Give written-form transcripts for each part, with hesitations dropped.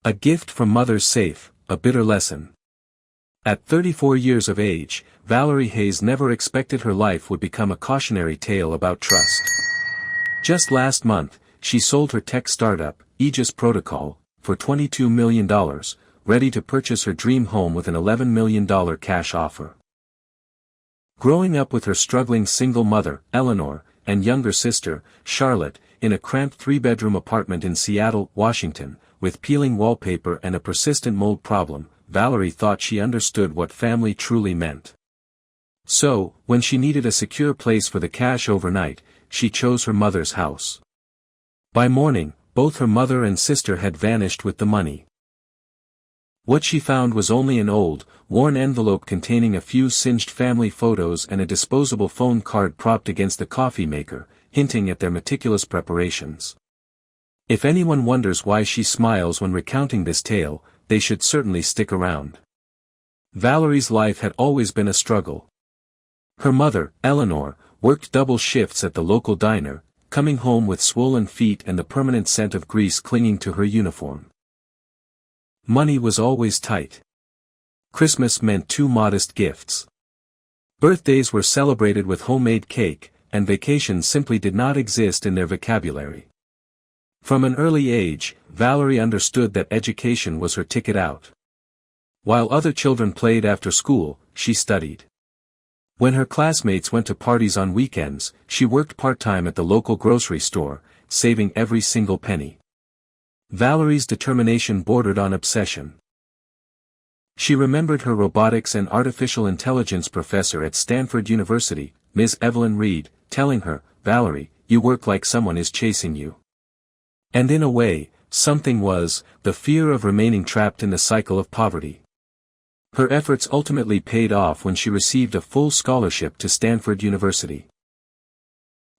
A gift from mother's safe, a bitter lesson. At 34 years of age, Valerie Hayes never expected her life would become a cautionary tale about trust. Just last month, she sold her tech startup, Aegis Protocol, for $22 million, ready to purchase her dream home with an $11 million cash offer. Growing up with her struggling single mother, Eleanor, and younger sister, Charlotte, in a cramped three-bedroom apartment in Seattle, Washington, with peeling wallpaper and a persistent mold problem, Valerie thought she understood what family truly meant. So, when she needed a secure place for the cash overnight, she chose her mother's house. By morning, both her mother and sister had vanished with the money. What she found was only an old, worn envelope containing a few singed family photos and a disposable phone card propped against the coffee maker, hinting at their meticulous preparations. If anyone wonders why she smiles when recounting this tale, they should certainly stick around. Valerie's life had always been a struggle. Her mother, Eleanor, worked double shifts at the local diner, coming home with swollen feet and the permanent scent of grease clinging to her uniform. Money was always tight. Christmas meant 2 modest gifts. Birthdays were celebrated with homemade cake, and vacations simply did not exist in their vocabulary. From an early age, Valerie understood that education was her ticket out. While other children played after school, she studied. When her classmates went to parties on weekends, she worked part-time at the local grocery store, saving every single penny. Valerie's determination bordered on obsession. She remembered her robotics and artificial intelligence professor at Stanford University, Ms. Evelyn Reed, telling her, "Valerie, you work like someone is chasing you." And in a way, something was, the fear of remaining trapped in the cycle of poverty. Her efforts ultimately paid off when she received a full scholarship to Stanford University.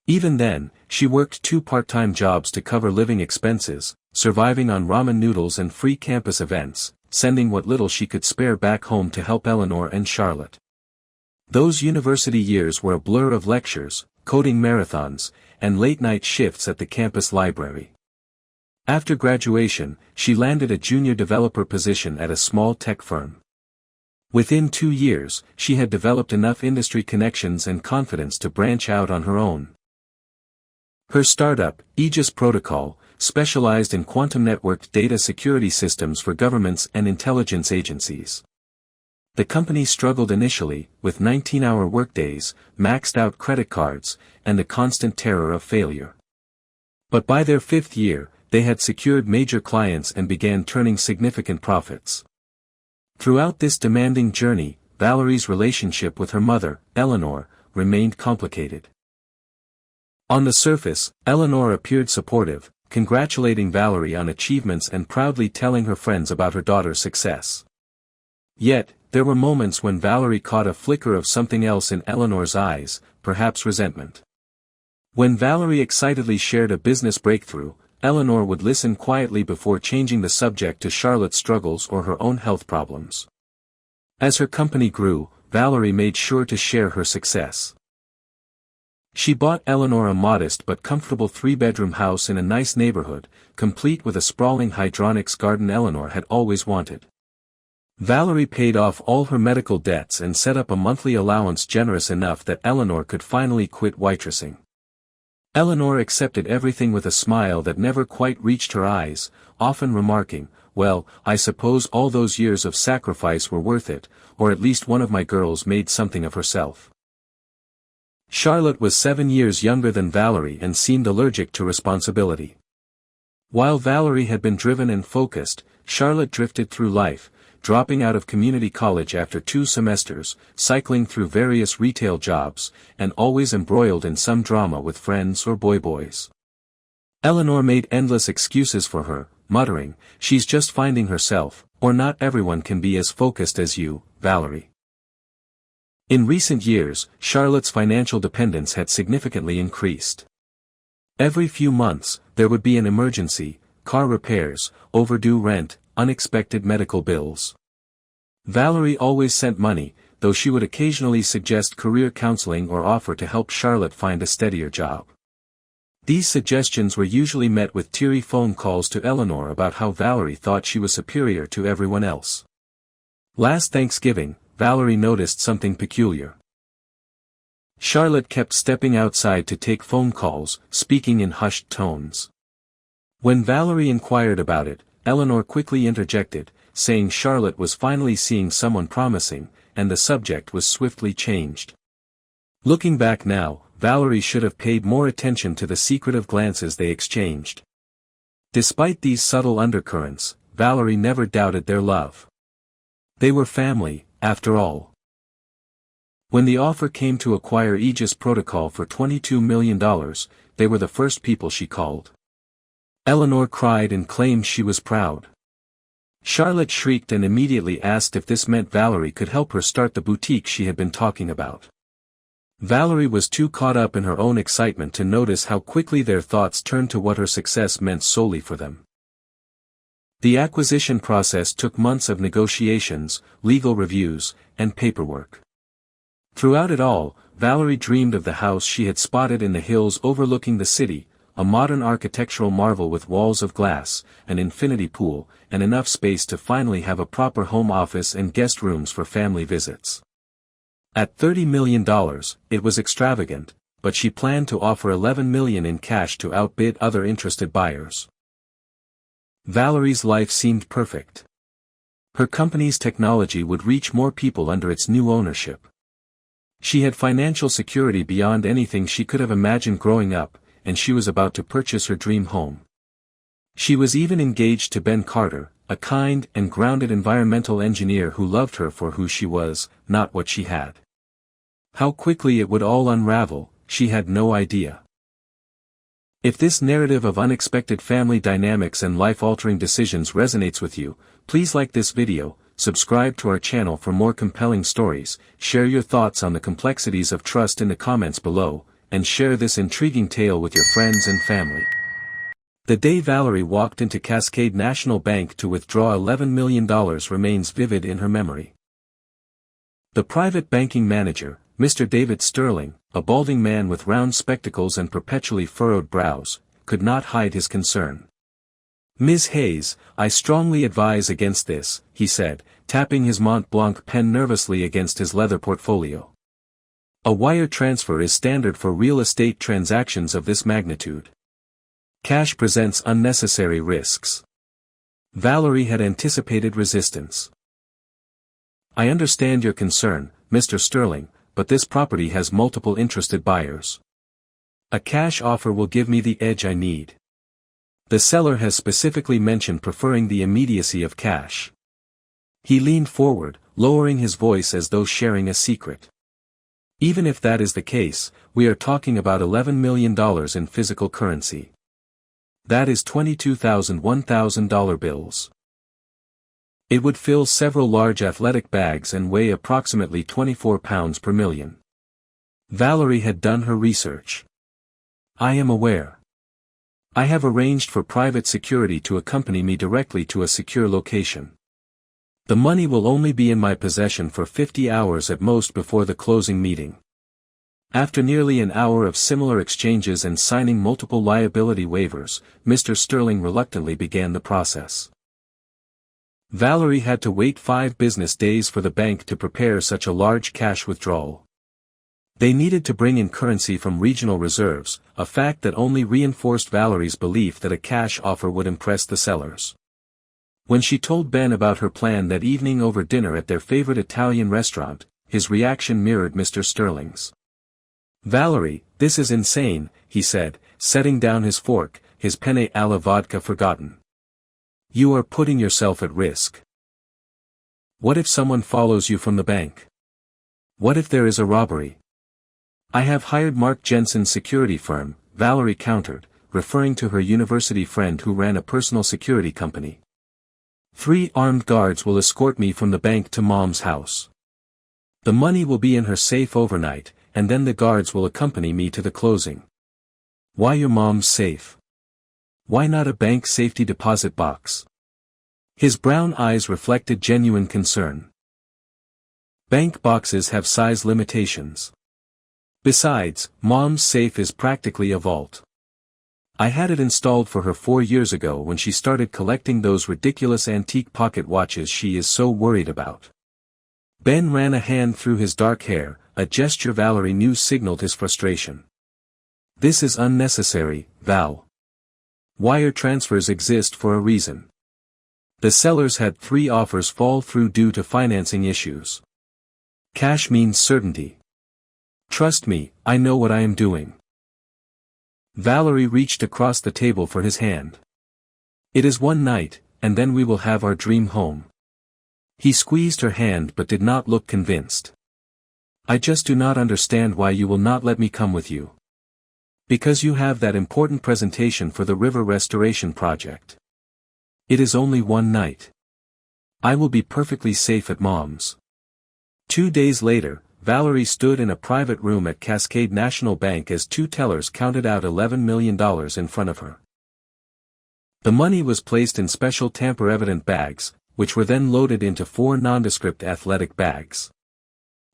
Even then, she worked 2 part-time jobs to cover living expenses, surviving on ramen noodles and free campus events, sending what little she could spare back home to help Eleanor and Charlotte. Those university years were a blur of lectures, coding marathons, and late-night shifts at the campus library. After graduation, she landed a junior developer position at a small tech firm. Within 2 years, she had developed enough industry connections and confidence to branch out on her own. Her startup, Aegis Protocol, specialized in quantum networked data security systems for governments and intelligence agencies. The company struggled initially, with 19-hour workdays, maxed-out credit cards, and the constant terror of failure. But by their 5th year, they had secured major clients and began turning significant profits. Throughout this demanding journey, Valerie's relationship with her mother, Eleanor, remained complicated. On the surface, Eleanor appeared supportive, congratulating Valerie on achievements and proudly telling her friends about her daughter's success. Yet, there were moments when Valerie caught a flicker of something else in Eleanor's eyes, perhaps resentment. When Valerie excitedly shared a business breakthrough, Eleanor would listen quietly before changing the subject to Charlotte's struggles or her own health problems. As her company grew, Valerie made sure to share her success. She bought Eleanor a modest but comfortable 3-bedroom house in a nice neighborhood, complete with a sprawling hydroponics garden Eleanor had always wanted. Valerie paid off all her medical debts and set up a monthly allowance generous enough that Eleanor could finally quit waitressing. Eleanor accepted everything with a smile that never quite reached her eyes, often remarking, "Well, I suppose all those years of sacrifice were worth it, or at least one of my girls made something of herself." Charlotte was 7 years younger than Valerie and seemed allergic to responsibility. While Valerie had been driven and focused, Charlotte drifted through life, dropping out of community college after 2 semesters, cycling through various retail jobs, and always embroiled in some drama with friends or boys. Eleanor made endless excuses for her, muttering, "She's just finding herself, or not everyone can be as focused as you, Valerie." In recent years, Charlotte's financial dependence had significantly increased. Every few months, there would be an emergency, car repairs, overdue rent, unexpected medical bills. Valerie always sent money, though she would occasionally suggest career counseling or offer to help Charlotte find a steadier job. These suggestions were usually met with teary phone calls to Eleanor about how Valerie thought she was superior to everyone else. Last Thanksgiving, Valerie noticed something peculiar. Charlotte kept stepping outside to take phone calls, speaking in hushed tones. When Valerie inquired about it, Eleanor quickly interjected, saying Charlotte was finally seeing someone promising, and the subject was swiftly changed. Looking back now, Valerie should have paid more attention to the secretive glances they exchanged. Despite these subtle undercurrents, Valerie never doubted their love. They were family, after all. When the offer came to acquire Aegis Protocol for $22 million, they were the first people she called. Eleanor cried and claimed she was proud. Charlotte shrieked and immediately asked if this meant Valerie could help her start the boutique she had been talking about. Valerie was too caught up in her own excitement to notice how quickly their thoughts turned to what her success meant solely for them. The acquisition process took months of negotiations, legal reviews, and paperwork. Throughout it all, Valerie dreamed of the house she had spotted in the hills overlooking the city, a modern architectural marvel with walls of glass, an infinity pool, and enough space to finally have a proper home office and guest rooms for family visits. At $30 million, it was extravagant, but she planned to offer $11 million in cash to outbid other interested buyers. Valerie's life seemed perfect. Her company's technology would reach more people under its new ownership. She had financial security beyond anything she could have imagined growing up, and she was about to purchase her dream home. She was even engaged to Ben Carter, a kind and grounded environmental engineer who loved her for who she was, not what she had. How quickly it would all unravel, she had no idea. If this narrative of unexpected family dynamics and life-altering decisions resonates with you, please like this video, subscribe to our channel for more compelling stories, share your thoughts on the complexities of trust in the comments below, and share this intriguing tale with your friends and family. The day Valerie walked into Cascade National Bank to withdraw $11 million remains vivid in her memory. The private banking manager, Mr. David Sterling, a balding man with round spectacles and perpetually furrowed brows, could not hide his concern. "Ms. Hayes, I strongly advise against this," he said, tapping his Mont Blanc pen nervously against his leather portfolio. "A wire transfer is standard for real estate transactions of this magnitude. Cash presents unnecessary risks." Valerie had anticipated resistance. "I understand your concern, Mr. Sterling, but this property has multiple interested buyers. A cash offer will give me the edge I need. The seller has specifically mentioned preferring the immediacy of cash." He leaned forward, lowering his voice as though sharing a secret. "Even if that is the case, we are talking about $11 million in physical currency. That is $22,000 $1,000 bills. It would fill several large athletic bags and weigh approximately 24 pounds per million." Valerie had done her research. "I am aware. I have arranged for private security to accompany me directly to a secure location. The money will only be in my possession for 50 hours at most before the closing meeting." After nearly an hour of similar exchanges and signing multiple liability waivers, Mr. Sterling reluctantly began the process. Valerie had to wait 5 business days for the bank to prepare such a large cash withdrawal. They needed to bring in currency from regional reserves, a fact that only reinforced Valerie's belief that a cash offer would impress the sellers. When she told Ben about her plan that evening over dinner at their favorite Italian restaurant, his reaction mirrored Mr. Sterling's. "Valerie, this is insane," he said, setting down his fork, his penne alla vodka forgotten. "You are putting yourself at risk. What if someone follows you from the bank? What if there is a robbery?" "I have hired Mark Jensen's security firm," Valerie countered, referring to her university friend who ran a personal security company. 3 armed guards will escort me from the bank to Mom's house. The money will be in her safe overnight, and then the guards will accompany me to the closing." "Why your mom's safe? Why not a bank safety deposit box?" His brown eyes reflected genuine concern. "Bank boxes have size limitations. Besides, Mom's safe is practically a vault. I had it installed for her 4 years ago when she started collecting those ridiculous antique pocket watches she is so worried about." Ben ran a hand through his dark hair, a gesture Valerie knew signaled his frustration. "This is unnecessary, Val. Wire transfers exist for a reason. The sellers had 3 offers fall through due to financing issues. Cash means certainty. Trust me, I know what I am doing." Valerie reached across the table for his hand. "It is one night, and then we will have our dream home." He squeezed her hand but did not look convinced. "I just do not understand why you will not let me come with you." "Because you have that important presentation for the river restoration project. It is only one night. I will be perfectly safe at Mom's." 2 days later, Valerie stood in a private room at Cascade National Bank as 2 tellers counted out $11 million in front of her. The money was placed in special tamper-evident bags, which were then loaded into 4 nondescript athletic bags.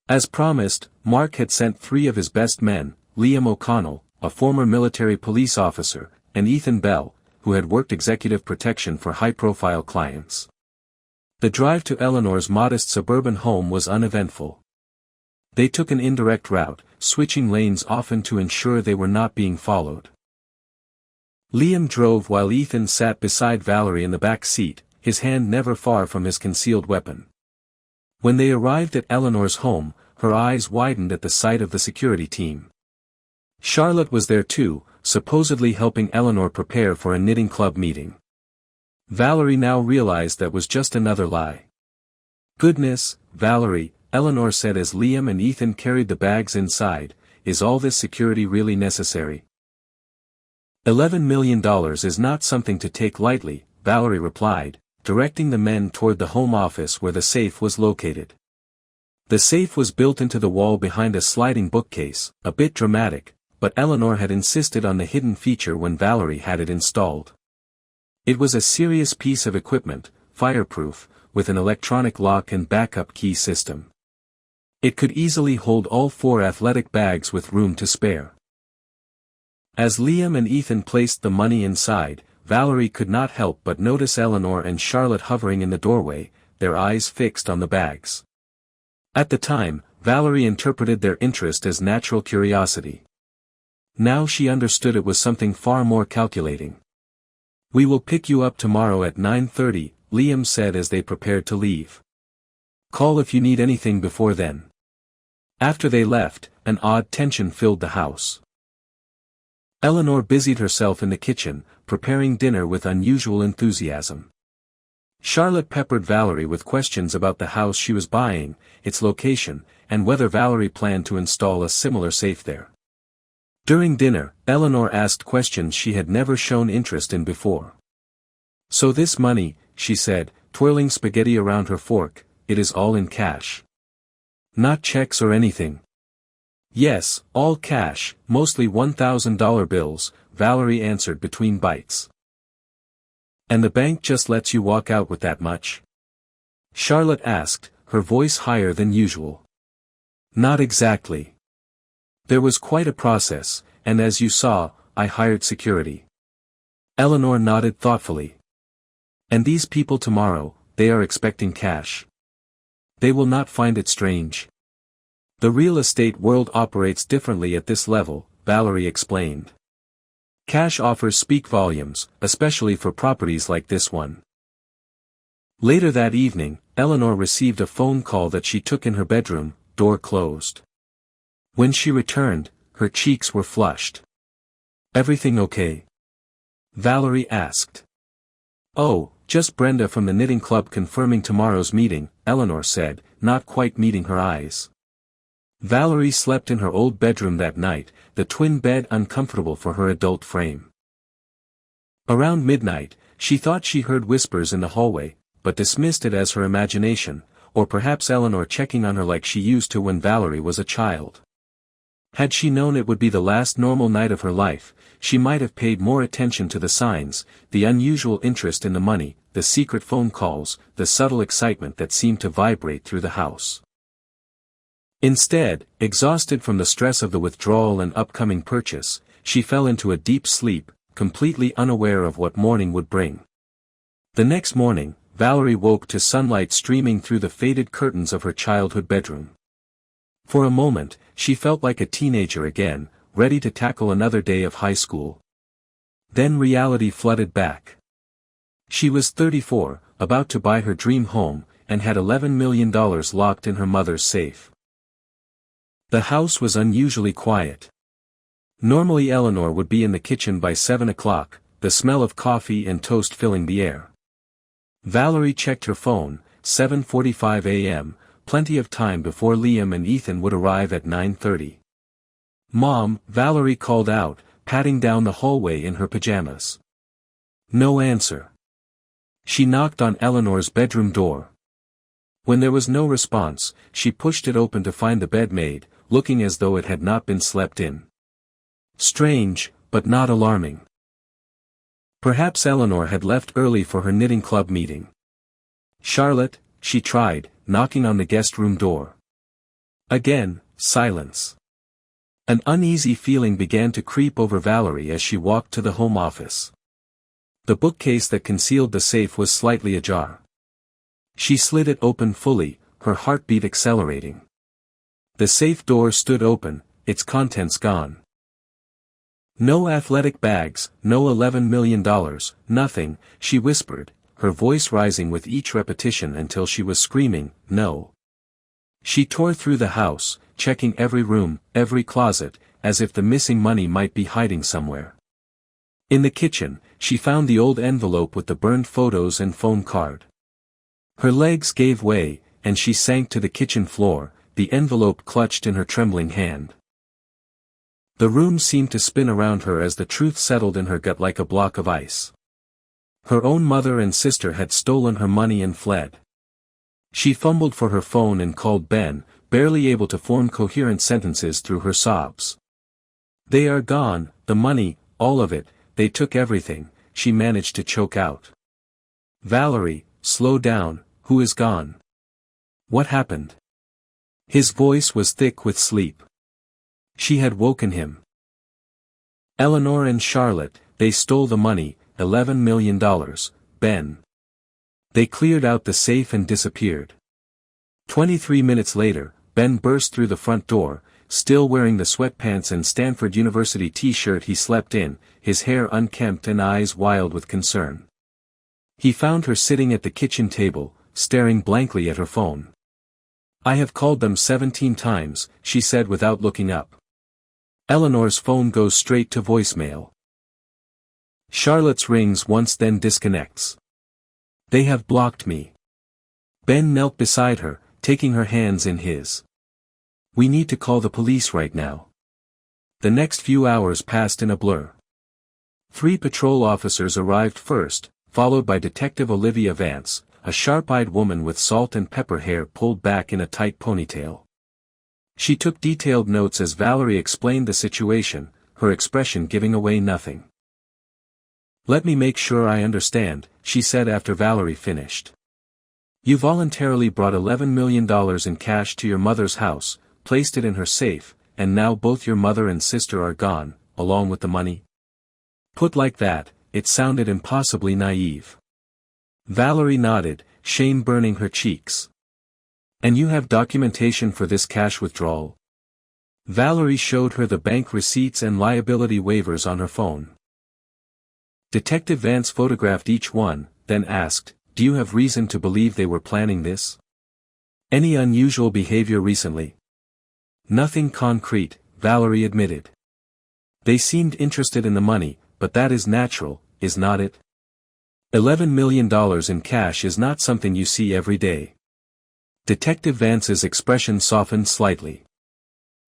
As promised, Mark had sent 3 of his best men, Liam O'Connell, a former military police officer, and Ethan Bell, who had worked executive protection for high-profile clients. The drive to Eleanor's modest suburban home was uneventful. They took an indirect route, switching lanes often to ensure they were not being followed. Liam drove while Ethan sat beside Valerie in the back seat, his hand never far from his concealed weapon. When they arrived at Eleanor's home, her eyes widened at the sight of the security team. Charlotte was there too, supposedly helping Eleanor prepare for a knitting club meeting. Valerie now realized that was just another lie. "Goodness, Valerie," Eleanor said as Liam and Ethan carried the bags inside, "is all this security really necessary?" $11 million is not something to take lightly, Valerie replied, directing the men toward the home office where the safe was located. The safe was built into the wall behind a sliding bookcase, a bit dramatic, but Eleanor had insisted on the hidden feature when Valerie had it installed. It was a serious piece of equipment, fireproof, with an electronic lock and backup key system. It could easily hold all 4 athletic bags with room to spare. As Liam and Ethan placed the money inside, Valerie could not help but notice Eleanor and Charlotte hovering in the doorway, their eyes fixed on the bags. At the time, Valerie interpreted their interest as natural curiosity. Now she understood it was something far more calculating. "We will pick you up tomorrow at 9:30, Liam said as they prepared to leave. "Call if you need anything before then." After they left, an odd tension filled the house. Eleanor busied herself in the kitchen, preparing dinner with unusual enthusiasm. Charlotte peppered Valerie with questions about the house she was buying, its location, and whether Valerie planned to install a similar safe there. During dinner, Eleanor asked questions she had never shown interest in before. "So this money," she said, twirling spaghetti around her fork, "it is all in cash. Not checks or anything?" "Yes, all cash, mostly $1,000 bills," Valerie answered between bites. "And the bank just lets you walk out with that much?" Charlotte asked, her voice higher than usual. "Not exactly. There was quite a process, and as you saw, I hired security." Eleanor nodded thoughtfully. "And these people tomorrow, they are expecting cash. They will not find it strange. The real estate world operates differently at this level," Valerie explained. "Cash offers speak volumes, especially for properties like this one." Later that evening, Eleanor received a phone call that she took in her bedroom, door closed. When she returned, her cheeks were flushed. "Everything okay?" Valerie asked. "Oh, just Brenda from the knitting club confirming tomorrow's meeting," Eleanor said, not quite meeting her eyes. Valerie slept in her old bedroom that night, the twin bed uncomfortable for her adult frame. Around midnight, she thought she heard whispers in the hallway, but dismissed it as her imagination, or perhaps Eleanor checking on her like she used to when Valerie was a child. Had she known it would be the last normal night of her life, she might have paid more attention to the signs, the unusual interest in the money, the secret phone calls, the subtle excitement that seemed to vibrate through the house. Instead, exhausted from the stress of the withdrawal and upcoming purchase, she fell into a deep sleep, completely unaware of what morning would bring. The next morning, Valerie woke to sunlight streaming through the faded curtains of her childhood bedroom. For a moment, she felt like a teenager again, ready to tackle another day of high school. Then reality flooded back. She was 34, about to buy her dream home, and had $11 million locked in her mother's safe. The house was unusually quiet. Normally Eleanor would be in the kitchen by 7 o'clock, the smell of coffee and toast filling the air. Valerie checked her phone, 7:45 a.m., plenty of time before Liam and Ethan would arrive at 9:30. "Mom," Valerie called out, patting down the hallway in her pajamas. No answer. She knocked on Eleanor's bedroom door. When there was no response, she pushed it open to find the bed made, looking as though it had not been slept in. Strange, but not alarming. Perhaps Eleanor had left early for her knitting club meeting. "Charlotte," she tried, knocking on the guest room door. Again, silence. An uneasy feeling began to creep over Valerie as she walked to the home office. The bookcase that concealed the safe was slightly ajar. She slid it open fully, her heartbeat accelerating. The safe door stood open, its contents gone. "No athletic bags, no $11 million, nothing," she whispered, her voice rising with each repetition until she was screaming, "No." She tore through the house, checking every room, every closet, as if the missing money might be hiding somewhere. In the kitchen, she found the old envelope with the burned photos and phone card. Her legs gave way, and she sank to the kitchen floor, the envelope clutched in her trembling hand. The room seemed to spin around her as the truth settled in her gut like a block of ice. Her own mother and sister had stolen her money and fled. She fumbled for her phone and called Ben, barely able to form coherent sentences through her sobs. "They are gone, the money, all of it, they took everything," she managed to choke out. "Valerie, slow down, who is gone? What happened?" His voice was thick with sleep. She had woken him. "Eleanor and Charlotte, they stole the money, $11 million, Ben. They cleared out the safe and disappeared." 23 minutes later, Ben burst through the front door, still wearing the sweatpants and Stanford University t-shirt he slept in, his hair unkempt and eyes wild with concern. He found her sitting at the kitchen table, staring blankly at her phone. "I have called them 17 times, she said without looking up. Eleanor's phone goes straight to voicemail. Charlotte's rings once then disconnects. They have blocked me." Ben knelt beside her, taking her hands in his. "We need to call the police right now." The next few hours passed in a blur. 3 patrol officers arrived first, followed by Detective Olivia Vance, a sharp-eyed woman with salt and pepper hair pulled back in a tight ponytail. She took detailed notes as Valerie explained the situation, her expression giving away nothing. "Let me make sure I understand," she said after Valerie finished. "You voluntarily brought $11 million in cash to your mother's house, placed it in her safe, and now both your mother and sister are gone, along with the money?" Put like that, it sounded impossibly naive. Valerie nodded, shame burning her cheeks. "And you have documentation for this cash withdrawal?" Valerie showed her the bank receipts and liability waivers on her phone. Detective Vance photographed each one, then asked, "Do you have reason to believe they were planning this? Any unusual behavior recently?" "Nothing concrete," Valerie admitted. "They seemed interested in the money, but that is natural, is not it? $11 million in cash is not something you see every day." Detective Vance's expression softened slightly.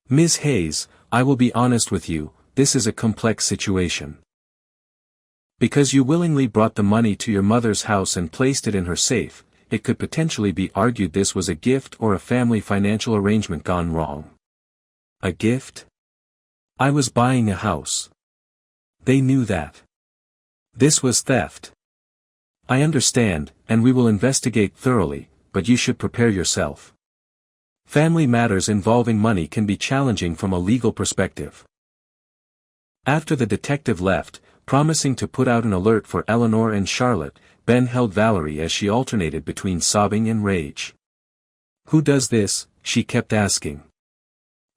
"Ms. Hayes, I will be honest with you, this is a complex situation. Because you willingly brought the money to your mother's house and placed it in her safe, it could potentially be argued this was a gift or a family financial arrangement gone wrong." "A gift? I was buying a house. They knew that. This was theft." "I understand, and we will investigate thoroughly, but you should prepare yourself. Family matters involving money can be challenging from a legal perspective." After the detective left, promising to put out an alert for Eleanor and Charlotte, Ben held Valerie as she alternated between sobbing and rage. "Who does this?" she kept asking.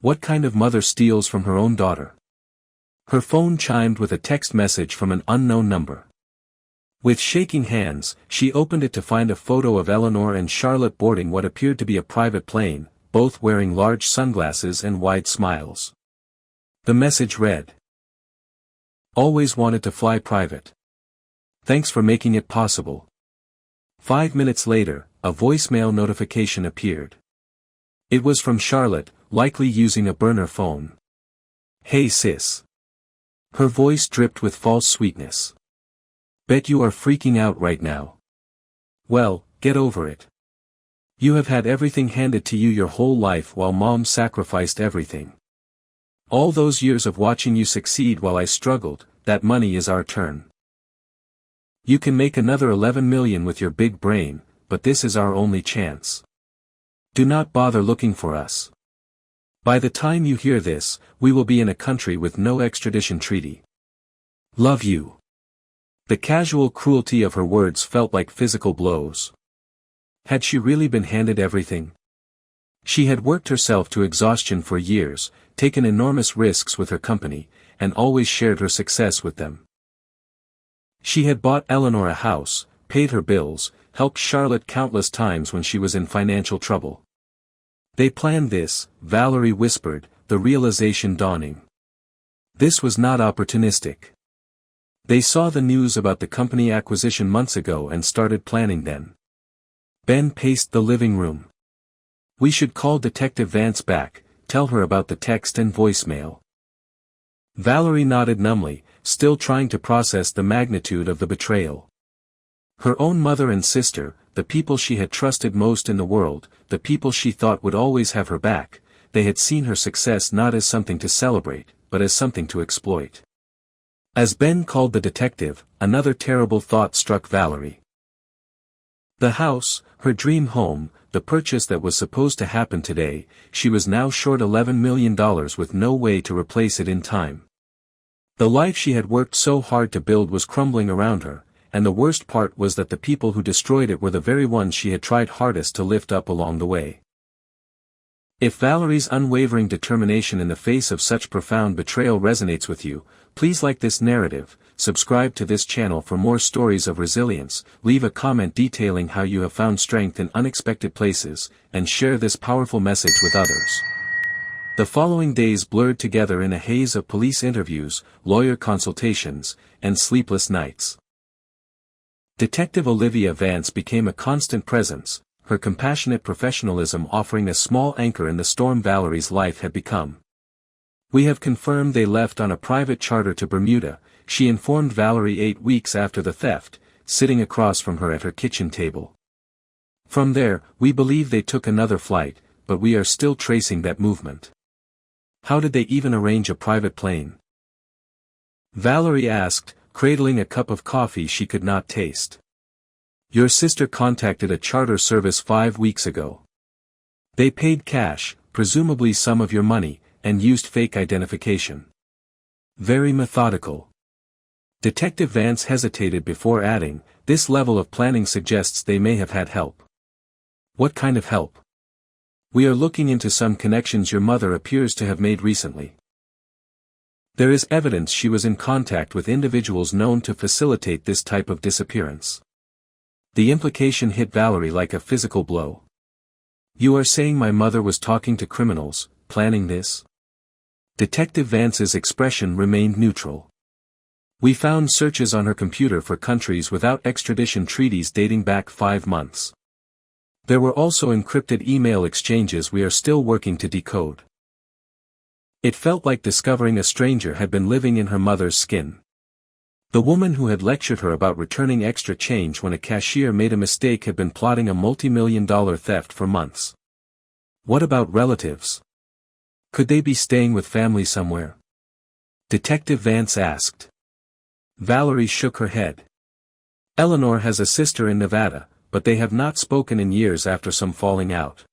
"What kind of mother steals from her own daughter?" Her phone chimed with a text message from an unknown number. With shaking hands, she opened it to find a photo of Eleanor and Charlotte boarding what appeared to be a private plane, both wearing large sunglasses and wide smiles. The message read, "Always wanted to fly private. Thanks for making it possible." 5 minutes later, a voicemail notification appeared. It was from Charlotte, likely using a burner phone. "Hey sis." Her voice dripped with false sweetness. "Bet you are freaking out right now. Well, get over it. You have had everything handed to you your whole life while mom sacrificed everything. All those years of watching you succeed while I struggled, that money is our turn. You can make another 11 million with your big brain, but this is our only chance. Do not bother looking for us. By the time you hear this, we will be in a country with no extradition treaty. Love you." The casual cruelty of her words felt like physical blows. Had she really been handed everything? She had worked herself to exhaustion for years, taken enormous risks with her company, and always shared her success with them. She had bought Eleanor a house, paid her bills, helped Charlotte countless times when she was in financial trouble. They planned this, Valerie whispered, the realization dawning. This was not opportunistic. They saw the news about the company acquisition months ago and started planning then. Ben paced the living room. "We should call Detective Vance back, tell her about the text and voicemail." Valerie nodded numbly, still trying to process the magnitude of the betrayal. Her own mother and sister, the people she had trusted most in the world, the people she thought would always have her back, they had seen her success not as something to celebrate, but as something to exploit. As Ben called the detective, another terrible thought struck Valerie. The house, her dream home, the purchase that was supposed to happen today, she was now short $11 million with no way to replace it in time. The life she had worked so hard to build was crumbling around her, and the worst part was that the people who destroyed it were the very ones she had tried hardest to lift up along the way. If Valerie's unwavering determination in the face of such profound betrayal resonates with you, please like this narrative, subscribe to this channel for more stories of resilience, leave a comment detailing how you have found strength in unexpected places, and share this powerful message with others. The following days blurred together in a haze of police interviews, lawyer consultations, and sleepless nights. Detective Olivia Vance became a constant presence, her compassionate professionalism offering a small anchor in the storm Valerie's life had become. "We have confirmed they left on a private charter to Bermuda," she informed Valerie 8 weeks after the theft, sitting across from her at her kitchen table. "From there, we believe they took another flight, but we are still tracing that movement." "How did they even arrange a private plane?" Valerie asked, cradling a cup of coffee she could not taste. "Your sister contacted a charter service 5 weeks ago. They paid cash, presumably some of your money, and used fake identification." Very methodical. Detective Vance hesitated before adding, "This level of planning suggests they may have had help." "What kind of help?" "We are looking into some connections your mother appears to have made recently. There is evidence she was in contact with individuals known to facilitate this type of disappearance." The implication hit Valerie like a physical blow. "You are saying my mother was talking to criminals, planning this?" Detective Vance's expression remained neutral. "We found searches on her computer for countries without extradition treaties dating back 5 months. There were also encrypted email exchanges we are still working to decode." It felt like discovering a stranger had been living in her mother's skin. The woman who had lectured her about returning extra change when a cashier made a mistake had been plotting a multi-million-dollar theft for months. What about relatives? Could they be staying with family somewhere? Detective Vance asked. Valerie shook her head. Eleanor has a sister in Nevada, but they have not spoken in years after some falling out.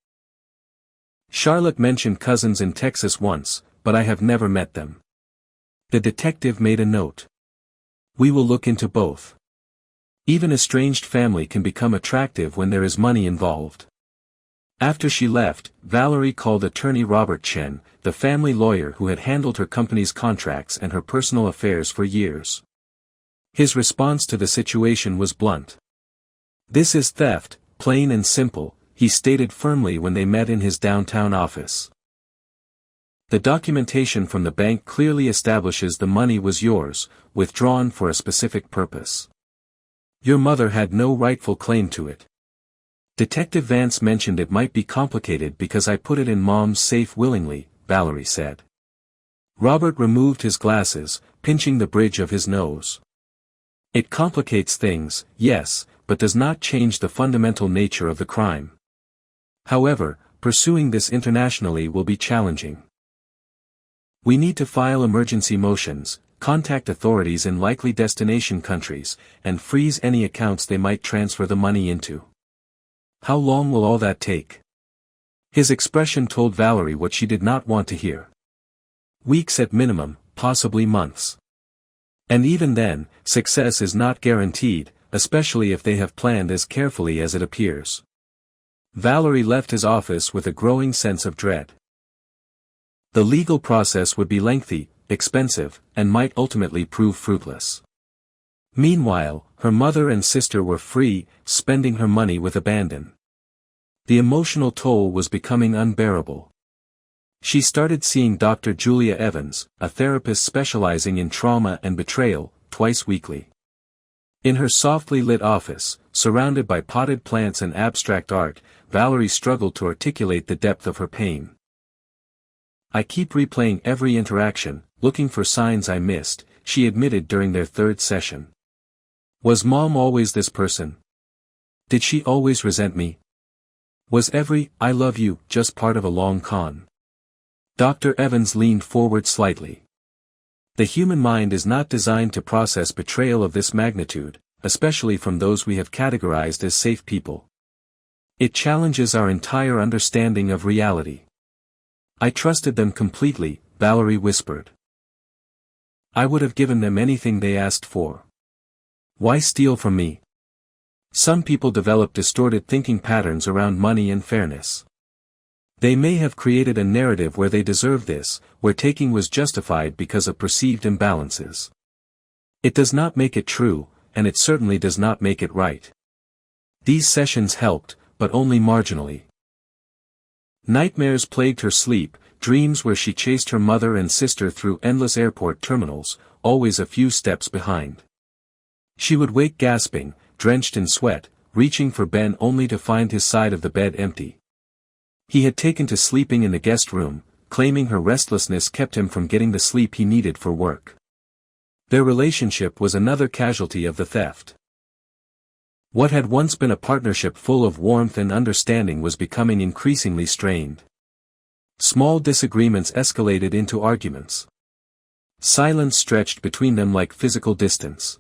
Charlotte mentioned cousins in Texas once, but I have never met them. The detective made a note. We will look into both. Even estranged family can become attractive when there is money involved. After she left, Valerie called attorney Robert Chen, the family lawyer who had handled her company's contracts and her personal affairs for years. His response to the situation was blunt. This is theft, plain and simple, he stated firmly when they met in his downtown office. The documentation from the bank clearly establishes the money was yours, withdrawn for a specific purpose. Your mother had no rightful claim to it. Detective Vance mentioned it might be complicated because I put it in Mom's safe willingly, Valerie said. Robert removed his glasses, pinching the bridge of his nose. It complicates things, yes, but does not change the fundamental nature of the crime. However, pursuing this internationally will be challenging. We need to file emergency motions, contact authorities in likely destination countries, and freeze any accounts they might transfer the money into. How long will all that take? His expression told Valerie what she did not want to hear. Weeks at minimum, possibly months. And even then, success is not guaranteed, especially if they have planned as carefully as it appears. Valerie left his office with a growing sense of dread. The legal process would be lengthy, expensive, and might ultimately prove fruitless. Meanwhile, her mother and sister were free, spending her money with abandon. The emotional toll was becoming unbearable. She started seeing Dr. Julia Evans, a therapist specializing in trauma and betrayal, twice weekly. In her softly lit office, surrounded by potted plants and abstract art, Valerie struggled to articulate the depth of her pain. I keep replaying every interaction, looking for signs I missed, she admitted during their third session. Was Mom always this person? Did she always resent me? Was every "I love you" just part of a long con? Dr. Evans leaned forward slightly. The human mind is not designed to process betrayal of this magnitude, especially from those we have categorized as safe people. It challenges our entire understanding of reality. I trusted them completely, Valerie whispered. I would have given them anything they asked for. Why steal from me? Some people develop distorted thinking patterns around money and fairness. They may have created a narrative where they deserve this, where taking was justified because of perceived imbalances. It does not make it true, and it certainly does not make it right. These sessions helped, but only marginally. Nightmares plagued her sleep, dreams where she chased her mother and sister through endless airport terminals, always a few steps behind. She would wake gasping, drenched in sweat, reaching for Ben only to find his side of the bed empty. He had taken to sleeping in the guest room, claiming her restlessness kept him from getting the sleep he needed for work. Their relationship was another casualty of the theft. What had once been a partnership full of warmth and understanding was becoming increasingly strained. Small disagreements escalated into arguments. Silence stretched between them like physical distance.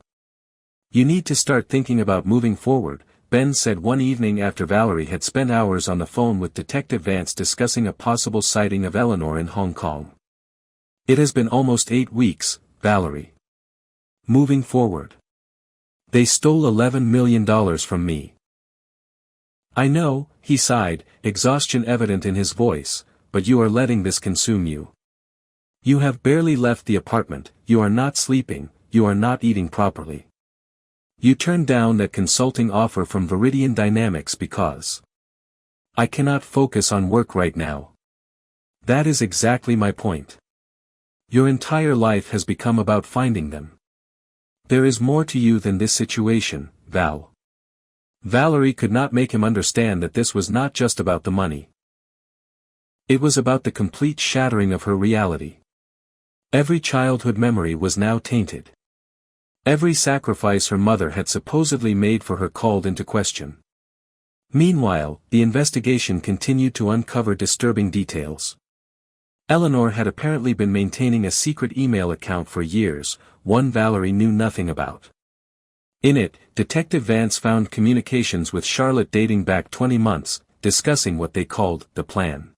You need to start thinking about moving forward, Ben said one evening after Valerie had spent hours on the phone with Detective Vance discussing a possible sighting of Eleanor in Hong Kong. It has been almost 8 weeks, Valerie. Moving forward. They stole $11 million from me. I know, he sighed, exhaustion evident in his voice, but you are letting this consume you. You have barely left the apartment, you are not sleeping, you are not eating properly. You turned down that consulting offer from Viridian Dynamics because I cannot focus on work right now. That is exactly my point. Your entire life has become about finding them. There is more to you than this situation, Val. Valerie could not make him understand that this was not just about the money. It was about the complete shattering of her reality. Every childhood memory was now tainted. Every sacrifice her mother had supposedly made for her called into question. Meanwhile, the investigation continued to uncover disturbing details. Eleanor had apparently been maintaining a secret email account for years, one Valerie knew nothing about. In it, Detective Vance found communications with Charlotte dating back 20 months, discussing what they called the plan.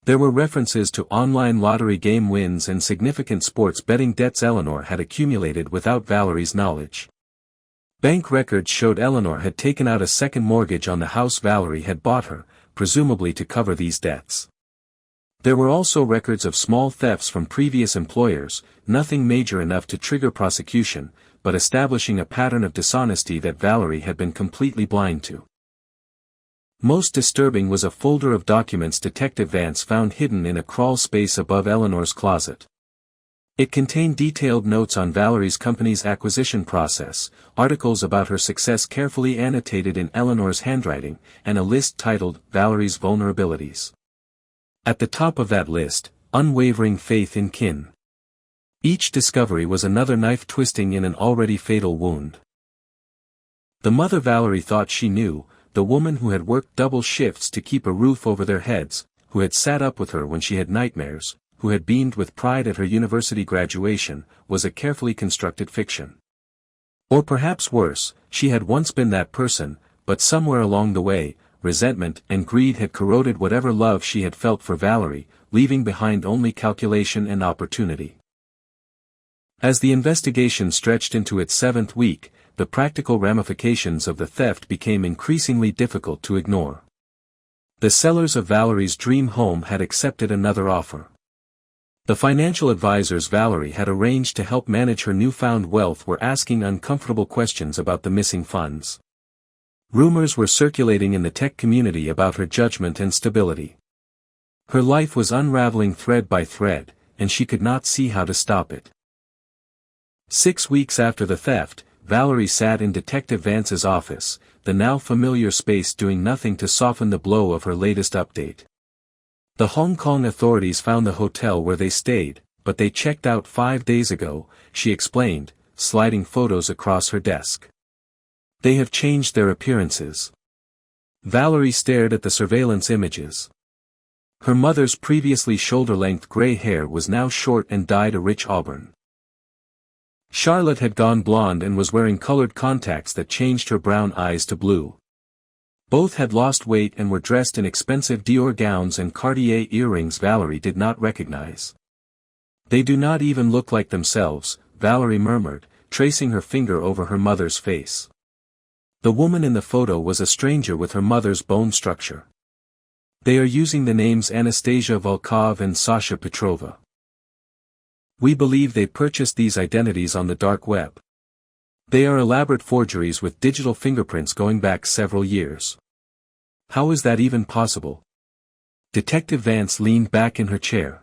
There were references to online lottery game wins and significant sports betting debts Eleanor had accumulated without Valerie's knowledge. Bank records showed Eleanor had taken out a second mortgage on the house Valerie had bought her, presumably to cover these debts. There were also records of small thefts from previous employers, nothing major enough to trigger prosecution, but establishing a pattern of dishonesty that Valerie had been completely blind to. Most disturbing was a folder of documents Detective Vance found hidden in a crawl space above Eleanor's closet. It contained detailed notes on Valerie's company's acquisition process, articles about her success carefully annotated in Eleanor's handwriting, and a list titled Valerie's Vulnerabilities. At the top of that list, unwavering faith in kin. Each discovery was another knife twisting in an already fatal wound. The mother Valerie thought she knew, the woman who had worked double shifts to keep a roof over their heads, who had sat up with her when she had nightmares, who had beamed with pride at her university graduation, was a carefully constructed fiction. Or perhaps worse, she had once been that person, but somewhere along the way, resentment and greed had corroded whatever love she had felt for Valerie, leaving behind only calculation and opportunity. As the investigation stretched into its 7th week, the practical ramifications of the theft became increasingly difficult to ignore. The sellers of Valerie's dream home had accepted another offer. The financial advisors Valerie had arranged to help manage her newfound wealth were asking uncomfortable questions about the missing funds. Rumors were circulating in the tech community about her judgment and stability. Her life was unraveling thread by thread, and she could not see how to stop it. 6 weeks after the theft, Valerie sat in Detective Vance's office, the now familiar space doing nothing to soften the blow of her latest update. The Hong Kong authorities found the hotel where they stayed, but they checked out 5 days ago, she explained, sliding photos across her desk. They have changed their appearances. Valerie stared at the surveillance images. Her mother's previously shoulder-length gray hair was now short and dyed a rich auburn. Charlotte had gone blonde and was wearing colored contacts that changed her brown eyes to blue. Both had lost weight and were dressed in expensive Dior gowns and Cartier earrings Valerie did not recognize. They do not even look like themselves, Valerie murmured, tracing her finger over her mother's face. The woman in the photo was a stranger with her mother's bone structure. They are using the names Anastasia Volkov and Sasha Petrova. We believe they purchased these identities on the dark web. They are elaborate forgeries with digital fingerprints going back several years. How is that even possible? Detective Vance leaned back in her chair.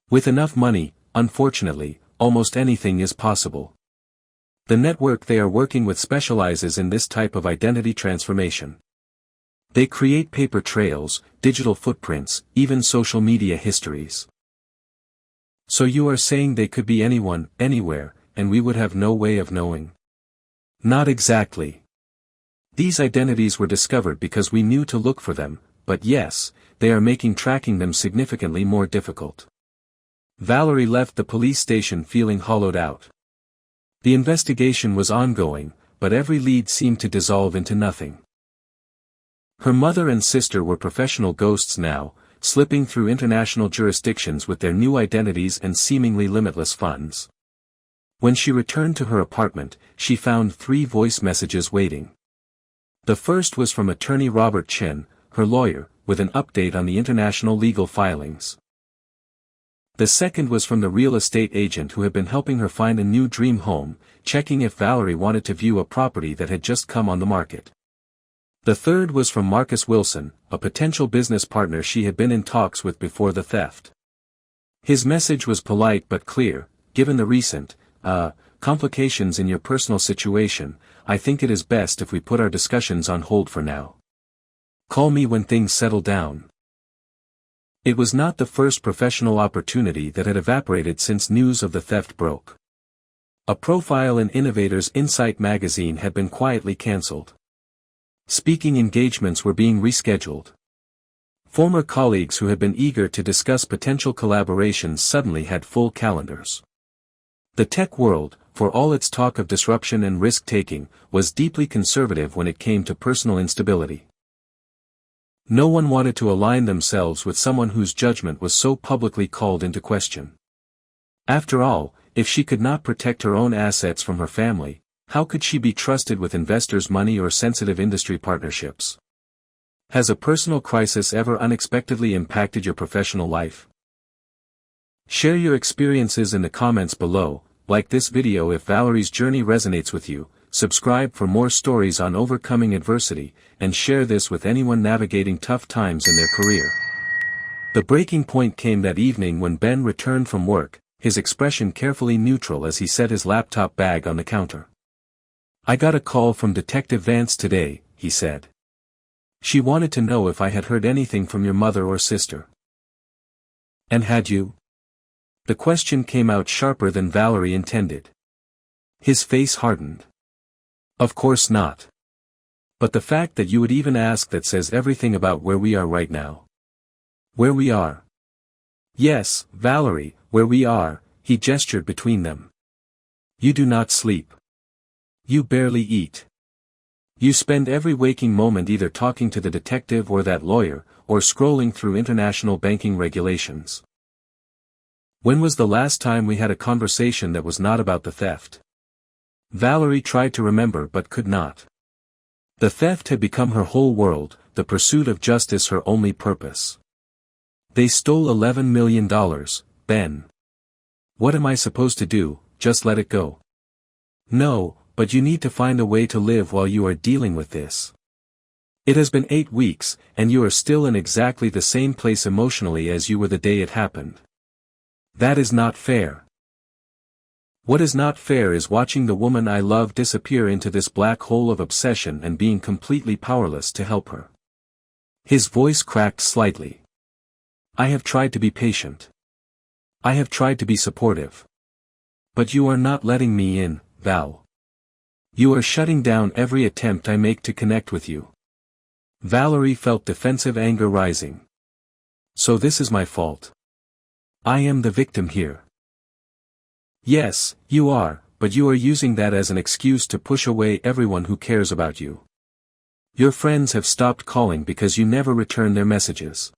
With enough money, unfortunately, almost anything is possible. The network they are working with specializes in this type of identity transformation. They create paper trails, digital footprints, even social media histories. So you are saying they could be anyone, anywhere, and we would have no way of knowing? Not exactly. These identities were discovered because we knew to look for them, but yes, they are making tracking them significantly more difficult. Valerie left the police station feeling hollowed out. The investigation was ongoing, but every lead seemed to dissolve into nothing. Her mother and sister were professional ghosts now, slipping through international jurisdictions with their new identities and seemingly limitless funds. When she returned to her apartment, she found 3 voice messages waiting. The first was from attorney Robert Chen, her lawyer, with an update on the international legal filings. The second was from the real estate agent who had been helping her find a new dream home, checking if Valerie wanted to view a property that had just come on the market. The third was from Marcus Wilson, a potential business partner she had been in talks with before the theft. His message was polite but clear: given the recent, complications in your personal situation, I think it is best if we put our discussions on hold for now. Call me when things settle down. It was not the first professional opportunity that had evaporated since news of the theft broke. A profile in Innovator's Insight magazine had been quietly cancelled. Speaking engagements were being rescheduled. Former colleagues who had been eager to discuss potential collaborations suddenly had full calendars. The tech world, for all its talk of disruption and risk-taking, was deeply conservative when it came to personal instability. No one wanted to align themselves with someone whose judgment was so publicly called into question. After all, if she could not protect her own assets from her family, how could she be trusted with investors' money or sensitive industry partnerships? Has a personal crisis ever unexpectedly impacted your professional life? Share your experiences in the comments below, like this video if Valerie's journey resonates with you, subscribe for more stories on overcoming adversity, and share this with anyone navigating tough times in their career. The breaking point came that evening when Ben returned from work, his expression carefully neutral as he set his laptop bag on the counter. "I got a call from Detective Vance today," he said. "She wanted to know if I had heard anything from your mother or sister." "And had you?" The question came out sharper than Valerie intended. His face hardened. "Of course not. But the fact that you would even ask that says everything about where we are right now." "Where we are?" "Yes, Valerie, where we are," he gestured between them. "You do not sleep. You barely eat. You spend every waking moment either talking to the detective or that lawyer, or scrolling through international banking regulations. When was the last time we had a conversation that was not about the theft?" Valerie tried to remember but could not. The theft had become her whole world, the pursuit of justice her only purpose. "They stole $11 million, Ben. What am I supposed to do, just let it go?" "No, but you need to find a way to live while you are dealing with this. It has been 8 weeks, and you are still in exactly the same place emotionally as you were the day it happened. That is not fair. What is not fair is watching the woman I love disappear into this black hole of obsession and being completely powerless to help her." His voice cracked slightly. "I have tried to be patient. I have tried to be supportive. But you are not letting me in, Val. You are shutting down every attempt I make to connect with you." Valerie felt defensive anger rising. "So this is my fault. I am the victim here." "Yes, you are, but you are using that as an excuse to push away everyone who cares about you. Your friends have stopped calling because you never return their messages.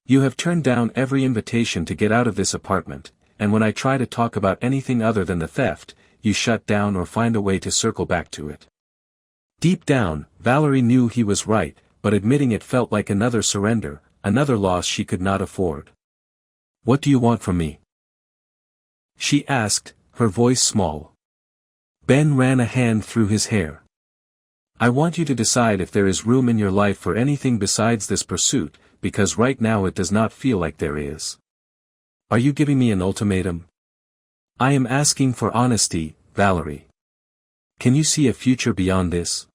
You have turned down every invitation to get out of this apartment, and when I try to talk about anything other than the theft, you shut down or find a way to circle back to it." Deep down, Valerie knew he was right, but admitting it felt like another surrender, another loss she could not afford. "What do you want from me?" she asked, her voice small. Ben ran a hand through his hair. "I want you to decide if there is room in your life for anything besides this pursuit, because right now it does not feel like there is." "Are you giving me an ultimatum?" "I am asking for honesty, Valerie. Can you see a future beyond this?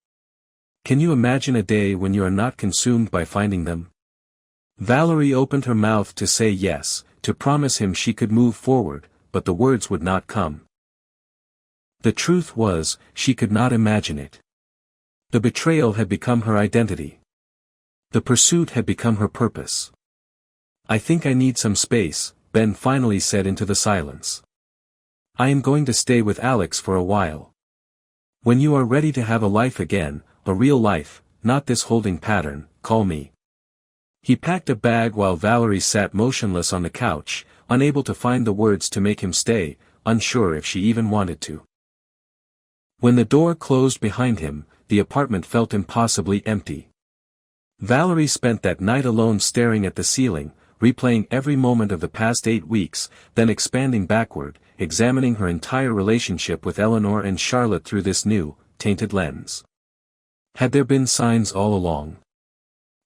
Can you imagine a day when you are not consumed by finding them?" Valerie opened her mouth to say yes, to promise him she could move forward, but the words would not come. The truth was, she could not imagine it. The betrayal had become her identity. The pursuit had become her purpose. "I think I need some space," Ben finally said into the silence. "I am going to stay with Alex for a while. When you are ready to have a life again, a real life, not this holding pattern, call me." He packed a bag while Valerie sat motionless on the couch, unable to find the words to make him stay, unsure if she even wanted to. When the door closed behind him, the apartment felt impossibly empty. Valerie spent that night alone staring at the ceiling, replaying every moment of the past 8 weeks, then expanding backward, examining her entire relationship with Eleanor and Charlotte through this new, tainted lens. Had there been signs all along?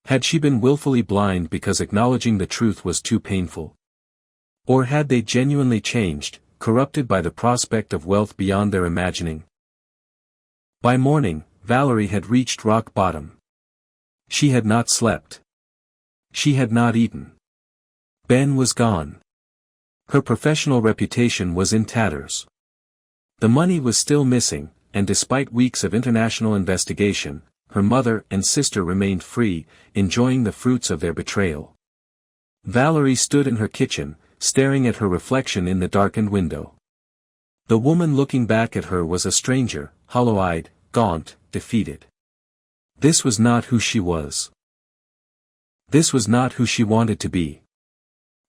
Had she been willfully blind because acknowledging the truth was too painful? Or had they genuinely changed, corrupted by the prospect of wealth beyond their imagining? By morning, Valerie had reached rock bottom. She had not slept. She had not eaten. Ben was gone. Her professional reputation was in tatters. The money was still missing, and despite weeks of international investigation, her mother and sister remained free, enjoying the fruits of their betrayal. Valerie stood in her kitchen, staring at her reflection in the darkened window. The woman looking back at her was a stranger, hollow-eyed, gaunt, defeated. This was not who she was. This was not who she wanted to be.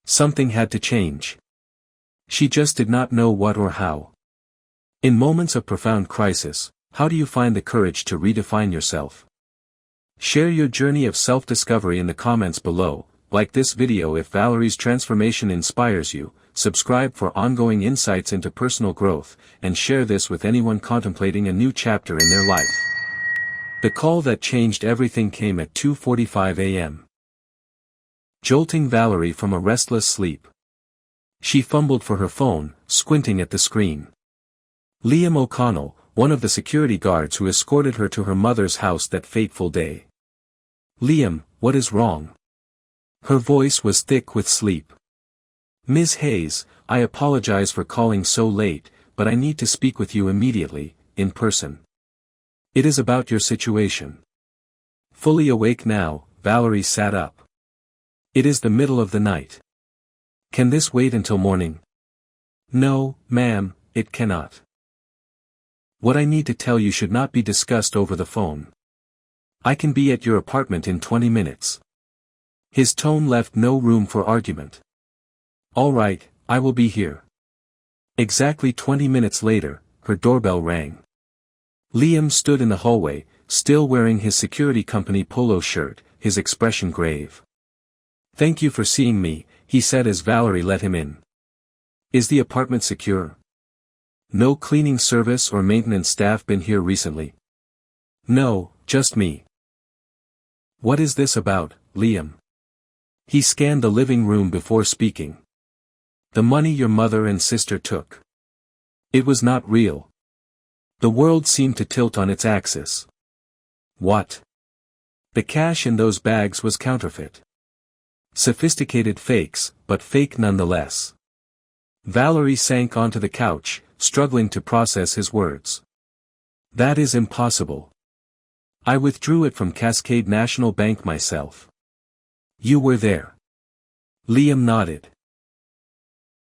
Something had to change. She just did not know what or how. In moments of profound crisis, how do you find the courage to redefine yourself? Share your journey of self-discovery in the comments below, like this video if Valerie's transformation inspires you, subscribe for ongoing insights into personal growth, and share this with anyone contemplating a new chapter in their life. The call that changed everything came at 2:45 a.m. jolting Valerie from a restless sleep. She fumbled for her phone, squinting at the screen. Liam O'Connell, one of the security guards who escorted her to her mother's house that fateful day. "Liam, what is wrong?" Her voice was thick with sleep. "Ms. Hayes, I apologize for calling so late, but I need to speak with you immediately, in person. It is about your situation." Fully awake now, Valerie sat up. "It is the middle of the night. Can this wait until morning?" "No, ma'am, it cannot. What I need to tell you should not be discussed over the phone. I can be at your apartment in 20 minutes. His tone left no room for argument. "All right, I will be here." Exactly 20 minutes later, her doorbell rang. Liam stood in the hallway, still wearing his security company polo shirt, his expression grave. "Thank you for seeing me," he said as Valerie let him in. "Is the apartment secure? No cleaning service or maintenance staff been here recently?" "No, just me." "What is this about, Liam?" He scanned the living room before speaking. "The money your mother and sister took. It was not real." The world seemed to tilt on its axis. "What?" "The cash in those bags was counterfeit. Sophisticated fakes, but fake nonetheless." Valerie sank onto the couch, struggling to process his words. "That is impossible. I withdrew it from Cascade National Bank myself." "You were there?" Liam nodded.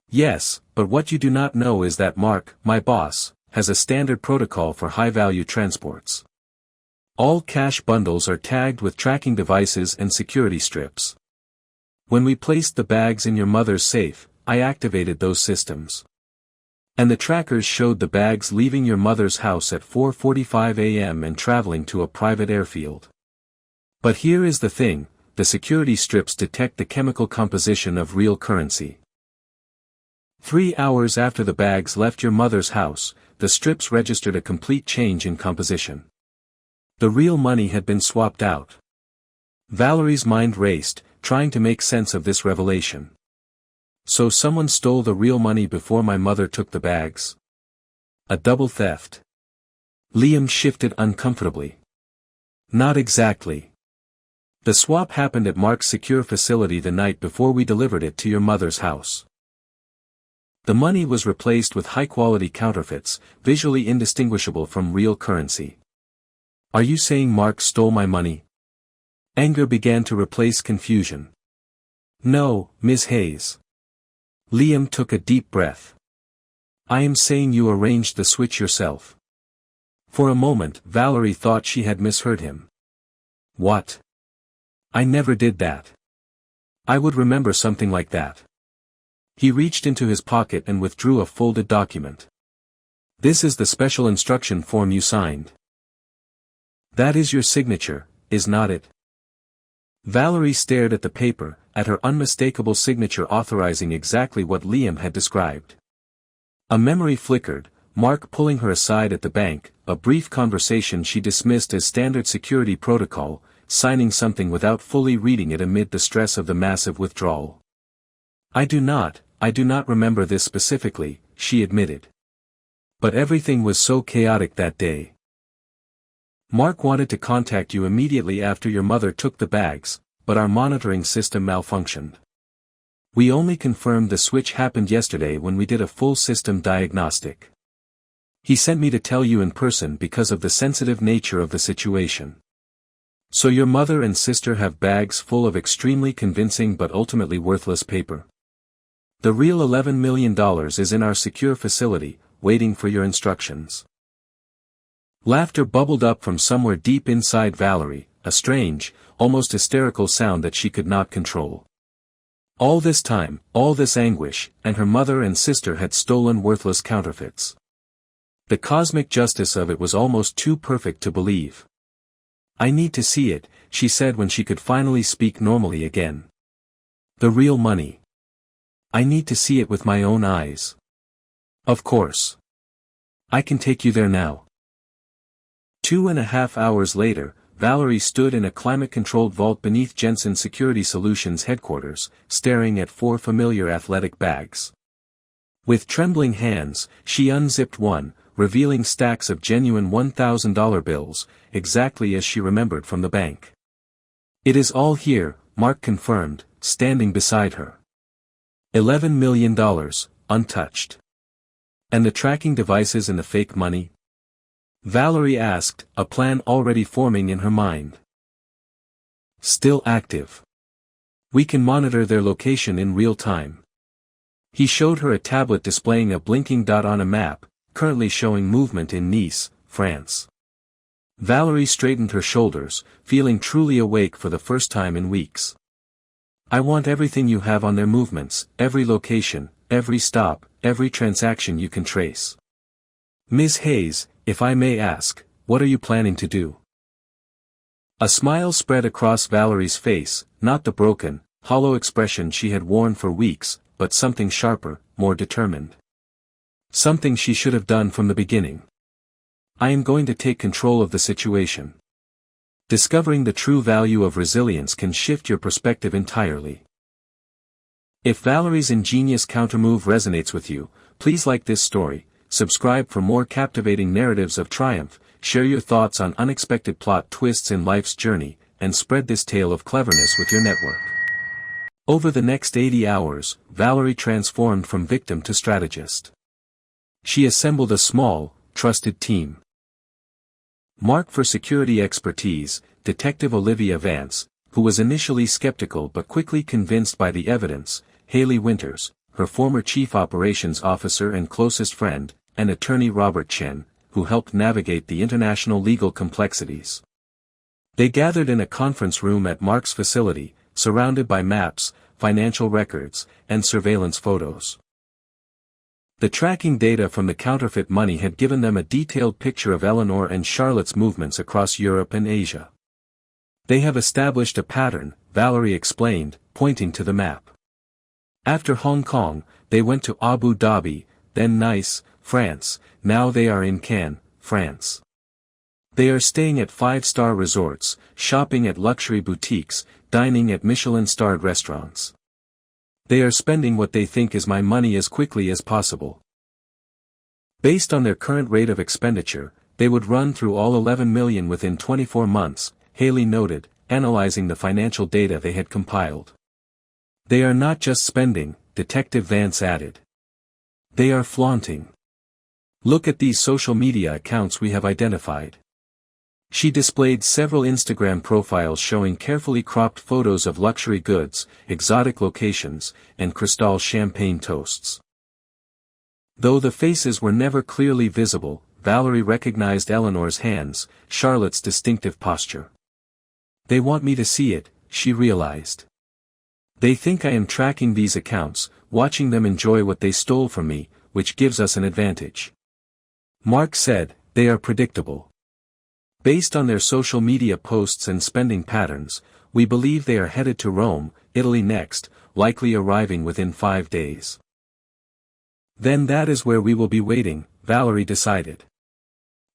"Yes, but what you do not know is that Mark, my boss, has a standard protocol for high-value transports. All cash bundles are tagged with tracking devices and security strips. When we placed the bags in your mother's safe, I activated those systems. And the trackers showed the bags leaving your mother's house at 4:45 a.m. and traveling to a private airfield. But here is the thing, the security strips detect the chemical composition of real currency. 3 hours after the bags left your mother's house, the strips registered a complete change in composition. The real money had been swapped out." Valerie's mind raced, trying to make sense of this revelation. "So someone stole the real money before my mother took the bags? A double theft?" Liam shifted uncomfortably. "Not exactly. The swap happened at Mark's secure facility the night before we delivered it to your mother's house. The money was replaced with high-quality counterfeits, visually indistinguishable from real currency." "Are you saying Mark stole my money?" Anger began to replace confusion. "No, Ms. Hayes." Liam took a deep breath. "I am saying you arranged the switch yourself." For a moment Valerie thought she had misheard him. "What? I never did that. I would remember something like that." He reached into his pocket and withdrew a folded document. "This is the special instruction form you signed. That is your signature, is not it?" Valerie stared at the paper, at her unmistakable signature authorizing exactly what Liam had described. A memory flickered, Mark pulling her aside at the bank, a brief conversation she dismissed as standard security protocol, signing something without fully reading it amid the stress of the massive withdrawal. I do not remember this specifically," she admitted. "But everything was so chaotic that day. Mark wanted to contact you immediately after your mother took the bags, but our monitoring system malfunctioned. We only confirmed the switch happened yesterday when we did a full system diagnostic. He sent me to tell you in person because of the sensitive nature of the situation. So your mother and sister have bags full of extremely convincing but ultimately worthless paper. The real $11 million is in our secure facility, waiting for your instructions." Laughter bubbled up from somewhere deep inside Valerie, a strange, almost hysterical sound that she could not control. All this time, all this anguish, and her mother and sister had stolen worthless counterfeits. The cosmic justice of it was almost too perfect to believe. "I need to see it," she said when she could finally speak normally again. "The real money. I need to see it with my own eyes." "Of course. I can take you there now." 2.5 hours later, Valerie stood in a climate-controlled vault beneath Jensen Security Solutions headquarters, staring at 4 familiar athletic bags. With trembling hands, she unzipped one, revealing stacks of genuine $1,000 bills, exactly as she remembered from the bank. "It is all here," Mark confirmed, standing beside her. $11 million, untouched. "And the tracking devices and the fake money?" Valerie asked, a plan already forming in her mind. "Still active. We can monitor their location in real time." He showed her a tablet displaying a blinking dot on a map, currently showing movement in Nice, France. Valerie straightened her shoulders, feeling truly awake for the first time in weeks. "I want everything you have on their movements, every location, every stop, every transaction you can trace." "Ms. Hayes, if I may ask, what are you planning to do?" A smile spread across Valerie's face, not the broken, hollow expression she had worn for weeks, but something sharper, more determined. Something she should have done from the beginning. "I am going to take control of the situation." Discovering the true value of resilience can shift your perspective entirely. If Valerie's ingenious countermove resonates with you, please like this story, subscribe for more captivating narratives of triumph, share your thoughts on unexpected plot twists in life's journey, and spread this tale of cleverness with your network. Over the next 80 hours, Valerie transformed from victim to strategist. She assembled a small, trusted team. Mark for security expertise, Detective Olivia Vance, who was initially skeptical but quickly convinced by the evidence, Haley Winters, her former chief operations officer and closest friend, and attorney Robert Chen, who helped navigate the international legal complexities. They gathered in a conference room at Mark's facility, surrounded by maps, financial records, and surveillance photos. The tracking data from the counterfeit money had given them a detailed picture of Eleanor and Charlotte's movements across Europe and Asia. "They have established a pattern," Valerie explained, pointing to the map. "After Hong Kong, they went to Abu Dhabi, then Nice, France, now they are in Cannes, France. They are staying at 5-star resorts, shopping at luxury boutiques, dining at Michelin-starred restaurants. They are spending what they think is my money as quickly as possible. Based on their current rate of expenditure, they would run through all 11 million within 24 months, Haley noted, analyzing the financial data they had compiled. They are not just spending, Detective Vance added. They are flaunting. Look at these social media accounts we have identified. She displayed several Instagram profiles showing carefully cropped photos of luxury goods, exotic locations, and Cristal champagne toasts. Though the faces were never clearly visible, Valerie recognized Eleanor's hands, Charlotte's distinctive posture. They want me to see it, she realized. They think I am tracking these accounts, watching them enjoy what they stole from me, which gives us an advantage. Mark said, they are predictable. Based on their social media posts and spending patterns, we believe they are headed to Rome, Italy next, likely arriving within 5 days. Then that is where we will be waiting, Valerie decided.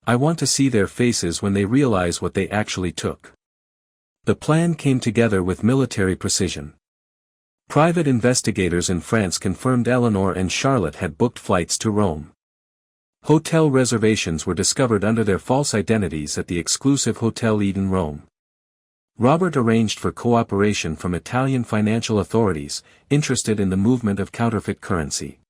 I want to see their faces when they realize what they actually took. The plan came together with military precision. Private investigators in France confirmed Eleanor and Charlotte had booked flights to Rome. Hotel reservations were discovered under their false identities at the exclusive Hotel Eden Rome. Robert arranged for cooperation from Italian financial authorities, interested in the movement of counterfeit currency.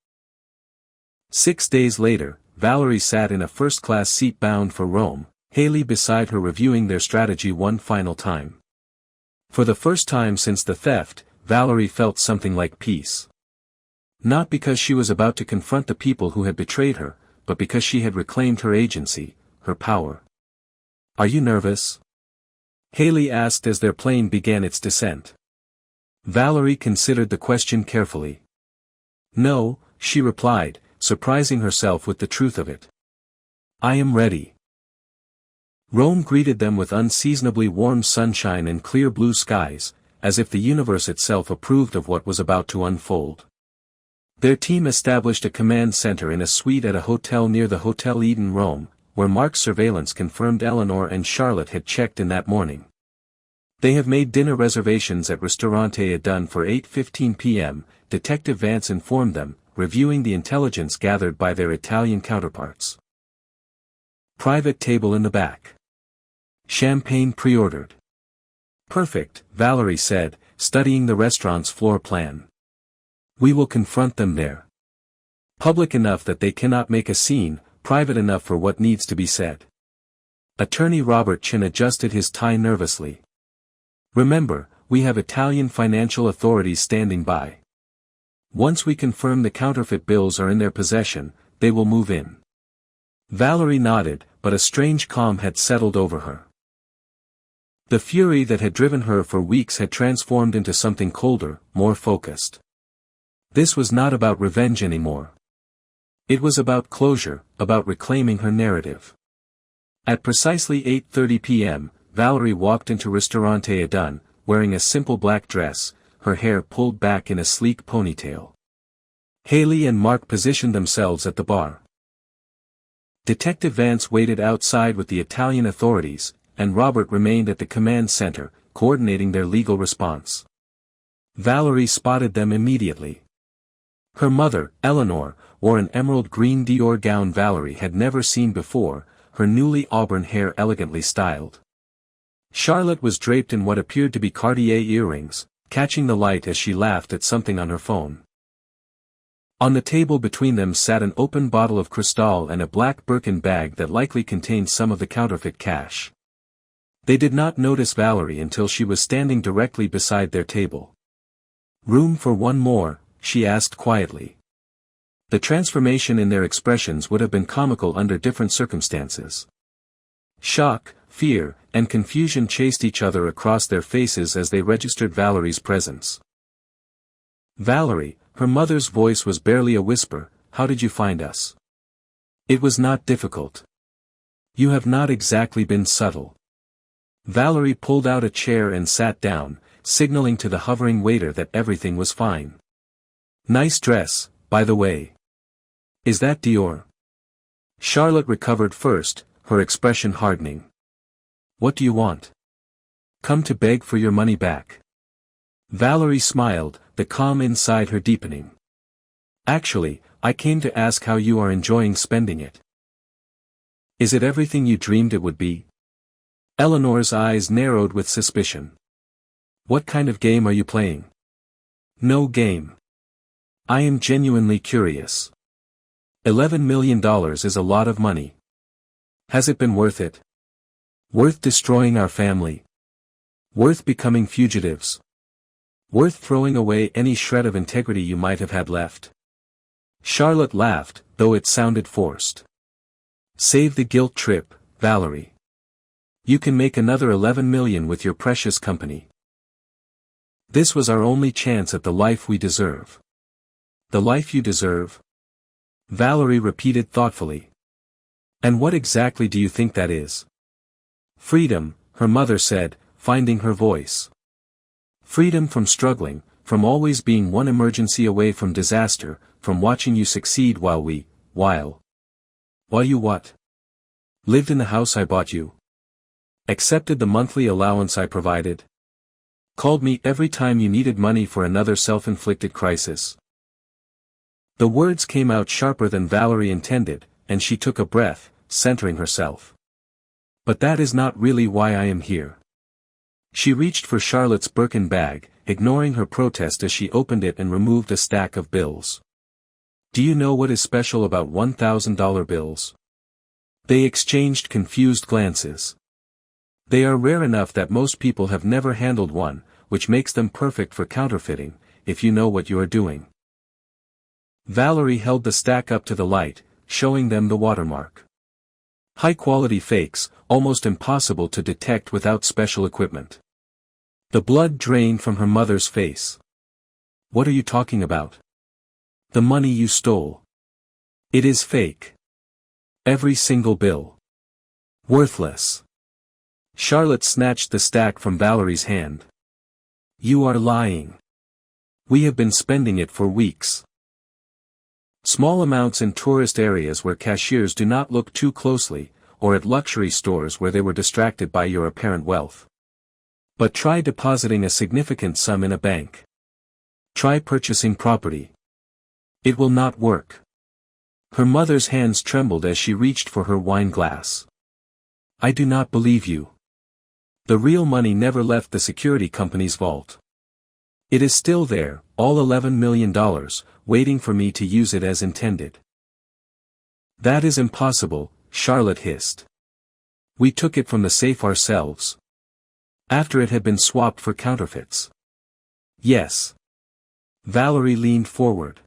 6 days later, Valerie sat in a first-class seat bound for Rome, Haley beside her reviewing their strategy one final time. For the first time since the theft, Valerie felt something like peace. Not because she was about to confront the people who had betrayed her, but because she had reclaimed her agency, her power. Are you nervous? Haley asked as their plane began its descent. Valerie considered the question carefully. No, she replied, surprising herself with the truth of it. I am ready. Rome greeted them with unseasonably warm sunshine and clear blue skies, as if the universe itself approved of what was about to unfold. Their team established a command center in a suite at a hotel near the Hotel Eden, Rome, where Mark's surveillance confirmed Eleanor and Charlotte had checked in that morning. They have made dinner reservations at Ristorante Adun for 8:15 p.m., Detective Vance informed them, reviewing the intelligence gathered by their Italian counterparts. Private table in the back. Champagne pre-ordered. Perfect, Valerie said, studying the restaurant's floor plan. We will confront them there. Public enough that they cannot make a scene, private enough for what needs to be said. Attorney Robert Chin adjusted his tie nervously. Remember, we have Italian financial authorities standing by. Once we confirm the counterfeit bills are in their possession, they will move in. Valerie nodded, but a strange calm had settled over her. The fury that had driven her for weeks had transformed into something colder, more focused. This was not about revenge anymore. It was about closure, about reclaiming her narrative. At precisely 8:30 p.m., Valerie walked into Ristorante Adun, wearing a simple black dress, her hair pulled back in a sleek ponytail. Haley and Mark positioned themselves at the bar. Detective Vance waited outside with the Italian authorities, and Robert remained at the command center, coordinating their legal response. Valerie spotted them immediately. Her mother, Eleanor, wore an emerald green Dior gown Valerie had never seen before, her newly auburn hair elegantly styled. Charlotte was draped in what appeared to be Cartier earrings, catching the light as she laughed at something on her phone. On the table between them sat an open bottle of Cristal and a black Birkin bag that likely contained some of the counterfeit cash. They did not notice Valerie until she was standing directly beside their table. Room for one more? She asked quietly. The transformation in their expressions would have been comical under different circumstances. Shock, fear, and confusion chased each other across their faces as they registered Valerie's presence. Valerie, her mother's voice was barely a whisper, how did you find us? It was not difficult. You have not exactly been subtle. Valerie pulled out a chair and sat down, signaling to the hovering waiter that everything was fine. Nice dress, by the way. Is that Dior? Charlotte recovered first, her expression hardening. What do you want? Come to beg for your money back. Valerie smiled, the calm inside her deepening. Actually, I came to ask how you are enjoying spending it. Is it everything you dreamed it would be? Eleanor's eyes narrowed with suspicion. What kind of game are you playing? No game. I am genuinely curious. $11 million is a lot of money. Has it been worth it? Worth destroying our family? Worth becoming fugitives? Worth throwing away any shred of integrity you might have had left? Charlotte laughed, though it sounded forced. Save the guilt trip, Valerie. You can make another 11 million with your precious company. This was our only chance at the life we deserve. The life you deserve? Valerie repeated thoughtfully. And what exactly do you think that is? Freedom, her mother said, finding her voice. Freedom from struggling, from always being one emergency away from disaster, from watching you succeed while you what? Lived in the house I bought you. Accepted the monthly allowance I provided. Called me every time you needed money for another self-inflicted crisis. The words came out sharper than Valerie intended, and she took a breath, centering herself. But that is not really why I am here. She reached for Charlotte's Birkin bag, ignoring her protest as she opened it and removed a stack of bills. Do you know what is special about $1,000 bills? They exchanged confused glances. They are rare enough that most people have never handled one, which makes them perfect for counterfeiting, if you know what you are doing. Valerie held the stack up to the light, showing them the watermark. High-quality fakes, almost impossible to detect without special equipment. The blood drained from her mother's face. "What are you talking about?" "The money you stole. It is fake. Every single bill. Worthless." Charlotte snatched the stack from Valerie's hand. "You are lying. We have been spending it for weeks." Small amounts in tourist areas where cashiers do not look too closely, or at luxury stores where they were distracted by your apparent wealth. But try depositing a significant sum in a bank. Try purchasing property. It will not work. Her mother's hands trembled as she reached for her wine glass. "I do not believe you. The real money never left the security company's vault. It is still there, all $11 million, waiting for me to use it as intended." "That is impossible," Charlotte hissed. "We took it from the safe ourselves. After it had been swapped for counterfeits." "Yes." Valerie leaned forward.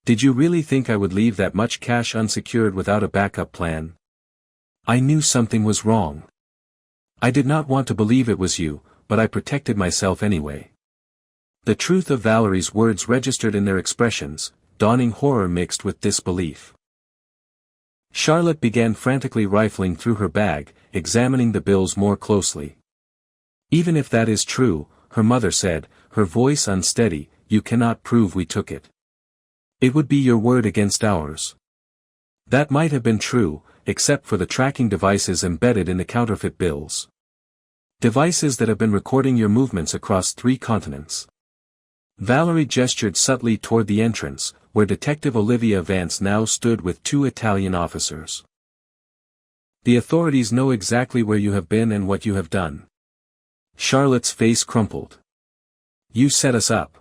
"Did you really think I would leave that much cash unsecured without a backup plan? I knew something was wrong. I did not want to believe it was you, but I protected myself anyway." The truth of Valerie's words registered in their expressions, dawning horror mixed with disbelief. Charlotte began frantically rifling through her bag, examining the bills more closely. "Even if that is true," her mother said, her voice unsteady, "you cannot prove we took it. It would be your word against ours." That might have been true, except for the tracking devices embedded in the counterfeit bills. Devices that have been recording your movements across 3 continents. Valerie gestured subtly toward the entrance, where Detective Olivia Vance now stood with 2 Italian officers. "The authorities know exactly where you have been and what you have done." Charlotte's face crumpled. "You set us up."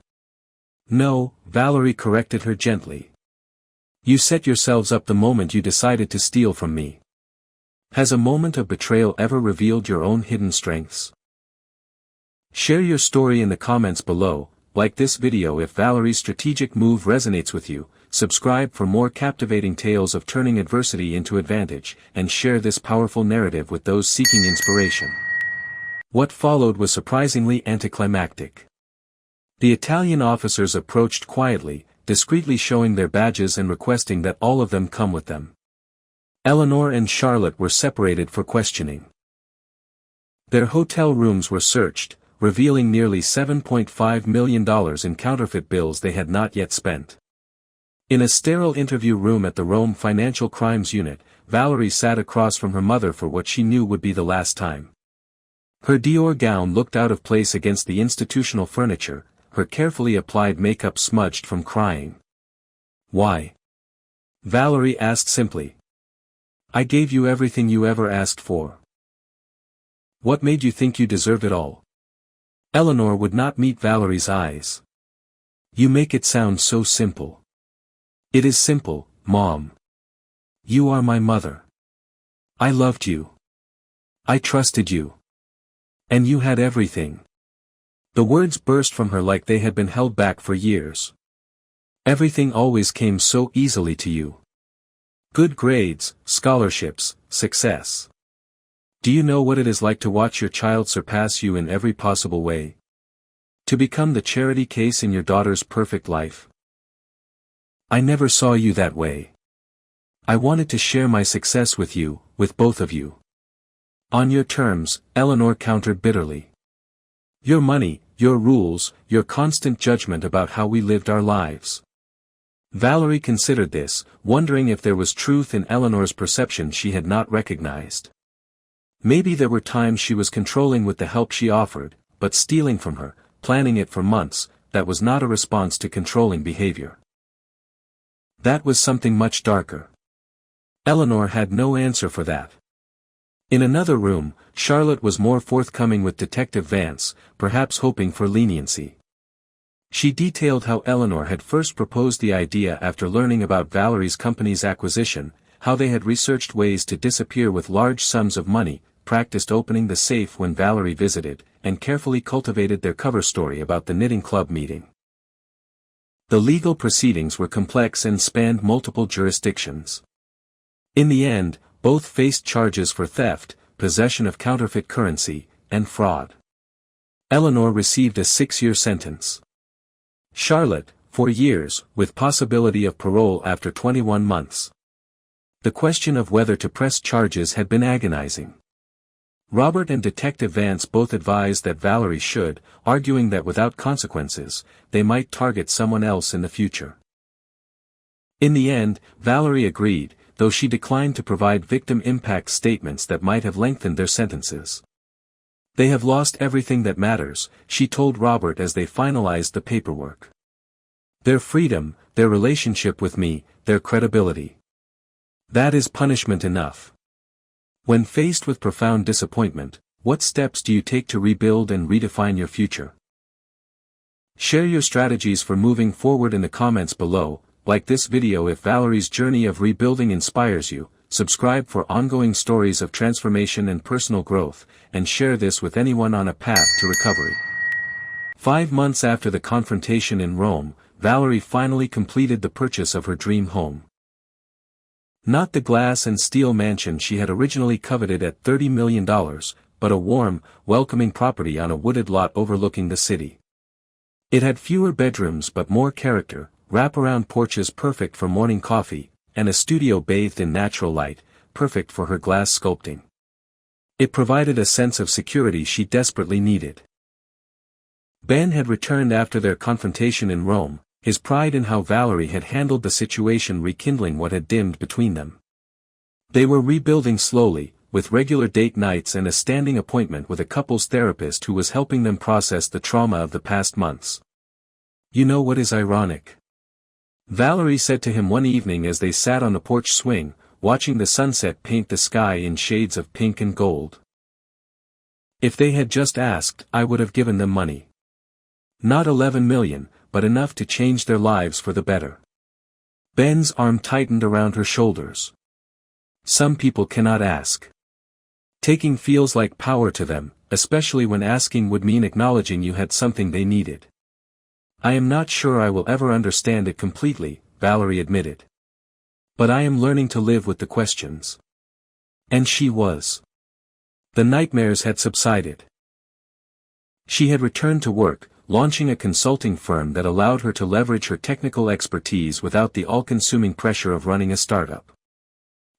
"No," Valerie corrected her gently. "You set yourselves up the moment you decided to steal from me. Has a moment of betrayal ever revealed your own hidden strengths? Share your story in the comments below. Like this video if Valerie's strategic move resonates with you, subscribe for more captivating tales of turning adversity into advantage, and share this powerful narrative with those seeking inspiration. What followed was surprisingly anticlimactic. The Italian officers approached quietly, discreetly showing their badges and requesting that all of them come with them. Eleanor and Charlotte were separated for questioning. Their hotel rooms were searched, revealing nearly $7.5 million in counterfeit bills they had not yet spent. In a sterile interview room at the Rome Financial Crimes Unit, Valerie sat across from her mother for what she knew would be the last time. Her Dior gown looked out of place against the institutional furniture, her carefully applied makeup smudged from crying. "Why?" Valerie asked simply. "I gave you everything you ever asked for. What made you think you deserved it all?" Eleanor would not meet Valerie's eyes. "You make it sound so simple." "It is simple, Mom. You are my mother. I loved you. I trusted you. And you had everything." The words burst from her like they had been held back for years. "Everything always came so easily to you. Good grades, scholarships, success. Do you know what it is like to watch your child surpass you in every possible way? To become the charity case in your daughter's perfect life? I never saw you that way. I wanted to share my success with you, with both of you." "On your terms," Eleanor countered bitterly. "Your money, your rules, your constant judgment about how we lived our lives." Valerie considered this, wondering if there was truth in Eleanor's perception she had not recognized. Maybe there were times she was controlling with the help she offered, but stealing from her, planning it for months, that was not a response to controlling behavior. That was something much darker. Eleanor had no answer for that. In another room, Charlotte was more forthcoming with Detective Vance, perhaps hoping for leniency. She detailed how Eleanor had first proposed the idea after learning about Valerie's company's acquisition, how they had researched ways to disappear with large sums of money, practiced opening the safe when Valerie visited, and carefully cultivated their cover story about the knitting club meeting. The legal proceedings were complex and spanned multiple jurisdictions. In the end, both faced charges for theft, possession of counterfeit currency, and fraud. Eleanor received a 6-year sentence. Charlotte, 4 years, with possibility of parole after 21 months. The question of whether to press charges had been agonizing. Robert and Detective Vance both advised that Valerie should, arguing that without consequences, they might target someone else in the future. In the end, Valerie agreed, though she declined to provide victim impact statements that might have lengthened their sentences. "They have lost everything that matters," she told Robert as they finalized the paperwork. "Their freedom, their relationship with me, their credibility. That is punishment enough. When faced with profound disappointment, what steps do you take to rebuild and redefine your future?" Share your strategies for moving forward in the comments below, like this video if Valerie's journey of rebuilding inspires you, subscribe for ongoing stories of transformation and personal growth, and share this with anyone on a path to recovery. 5 months after the confrontation in Rome, Valerie finally completed the purchase of her dream home. Not the glass and steel mansion she had originally coveted at $30 million, but a warm, welcoming property on a wooded lot overlooking the city. It had fewer bedrooms but more character, wraparound porches perfect for morning coffee, and a studio bathed in natural light, perfect for her glass sculpting. It provided a sense of security she desperately needed. Ben had returned after their confrontation in Rome, his pride in how Valerie had handled the situation rekindling what had dimmed between them. They were rebuilding slowly, with regular date nights and a standing appointment with a couples therapist who was helping them process the trauma of the past months. "You know what is ironic?" Valerie said to him one evening as they sat on the porch swing, watching the sunset paint the sky in shades of pink and gold. "If they had just asked, I would have given them money. Not 11 million, but enough to change their lives for the better." Ben's arm tightened around her shoulders. "Some people cannot ask. Taking feels like power to them, especially when asking would mean acknowledging you had something they needed." "I am not sure I will ever understand it completely," Valerie admitted. "But I am learning to live with the questions." And she was. The nightmares had subsided. She had returned to work, launching a consulting firm that allowed her to leverage her technical expertise without the all-consuming pressure of running a startup.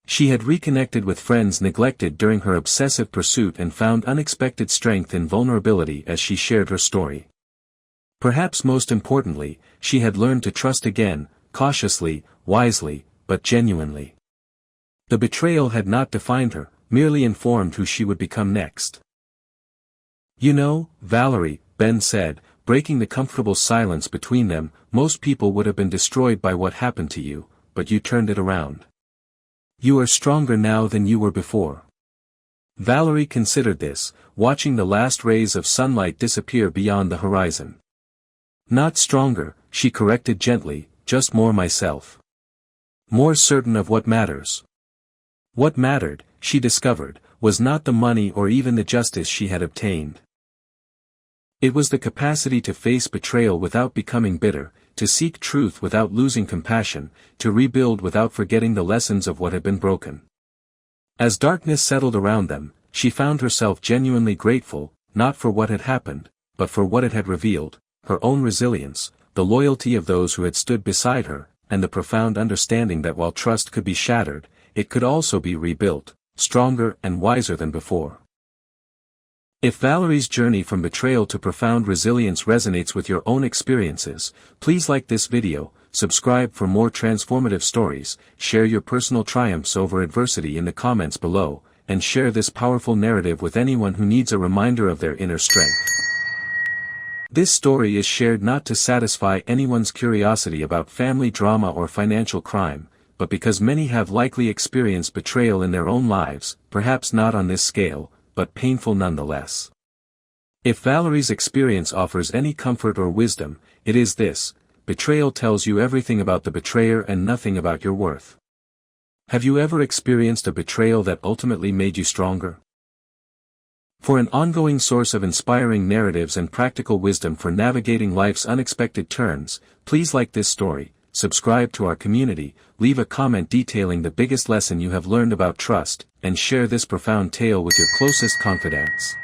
She had reconnected with friends neglected during her obsessive pursuit and found unexpected strength in vulnerability as she shared her story. Perhaps most importantly, she had learned to trust again, cautiously, wisely, but genuinely. The betrayal had not defined her, merely informed who she would become next. "You know, Valerie," Ben said, breaking the comfortable silence between them, "most people would have been destroyed by what happened to you, but you turned it around. You are stronger now than you were before." Valerie considered this, watching the last rays of sunlight disappear beyond the horizon. "Not stronger," she corrected gently, "just more myself. More certain of what matters." What mattered, she discovered, was not the money or even the justice she had obtained. It was the capacity to face betrayal without becoming bitter, to seek truth without losing compassion, to rebuild without forgetting the lessons of what had been broken. As darkness settled around them, she found herself genuinely grateful, not for what had happened, but for what it had revealed, her own resilience, the loyalty of those who had stood beside her, and the profound understanding that while trust could be shattered, it could also be rebuilt, stronger and wiser than before. If Valerie's journey from betrayal to profound resilience resonates with your own experiences, please like this video, subscribe for more transformative stories, share your personal triumphs over adversity in the comments below, and share this powerful narrative with anyone who needs a reminder of their inner strength. This story is shared not to satisfy anyone's curiosity about family drama or financial crime, but because many have likely experienced betrayal in their own lives, perhaps not on this scale, but painful nonetheless. If Valerie's experience offers any comfort or wisdom, it is this: betrayal tells you everything about the betrayer and nothing about your worth. Have you ever experienced a betrayal that ultimately made you stronger? For an ongoing source of inspiring narratives and practical wisdom for navigating life's unexpected turns, please like this story, subscribe to our community, leave a comment detailing the biggest lesson you have learned about trust, and share this profound tale with your closest confidants.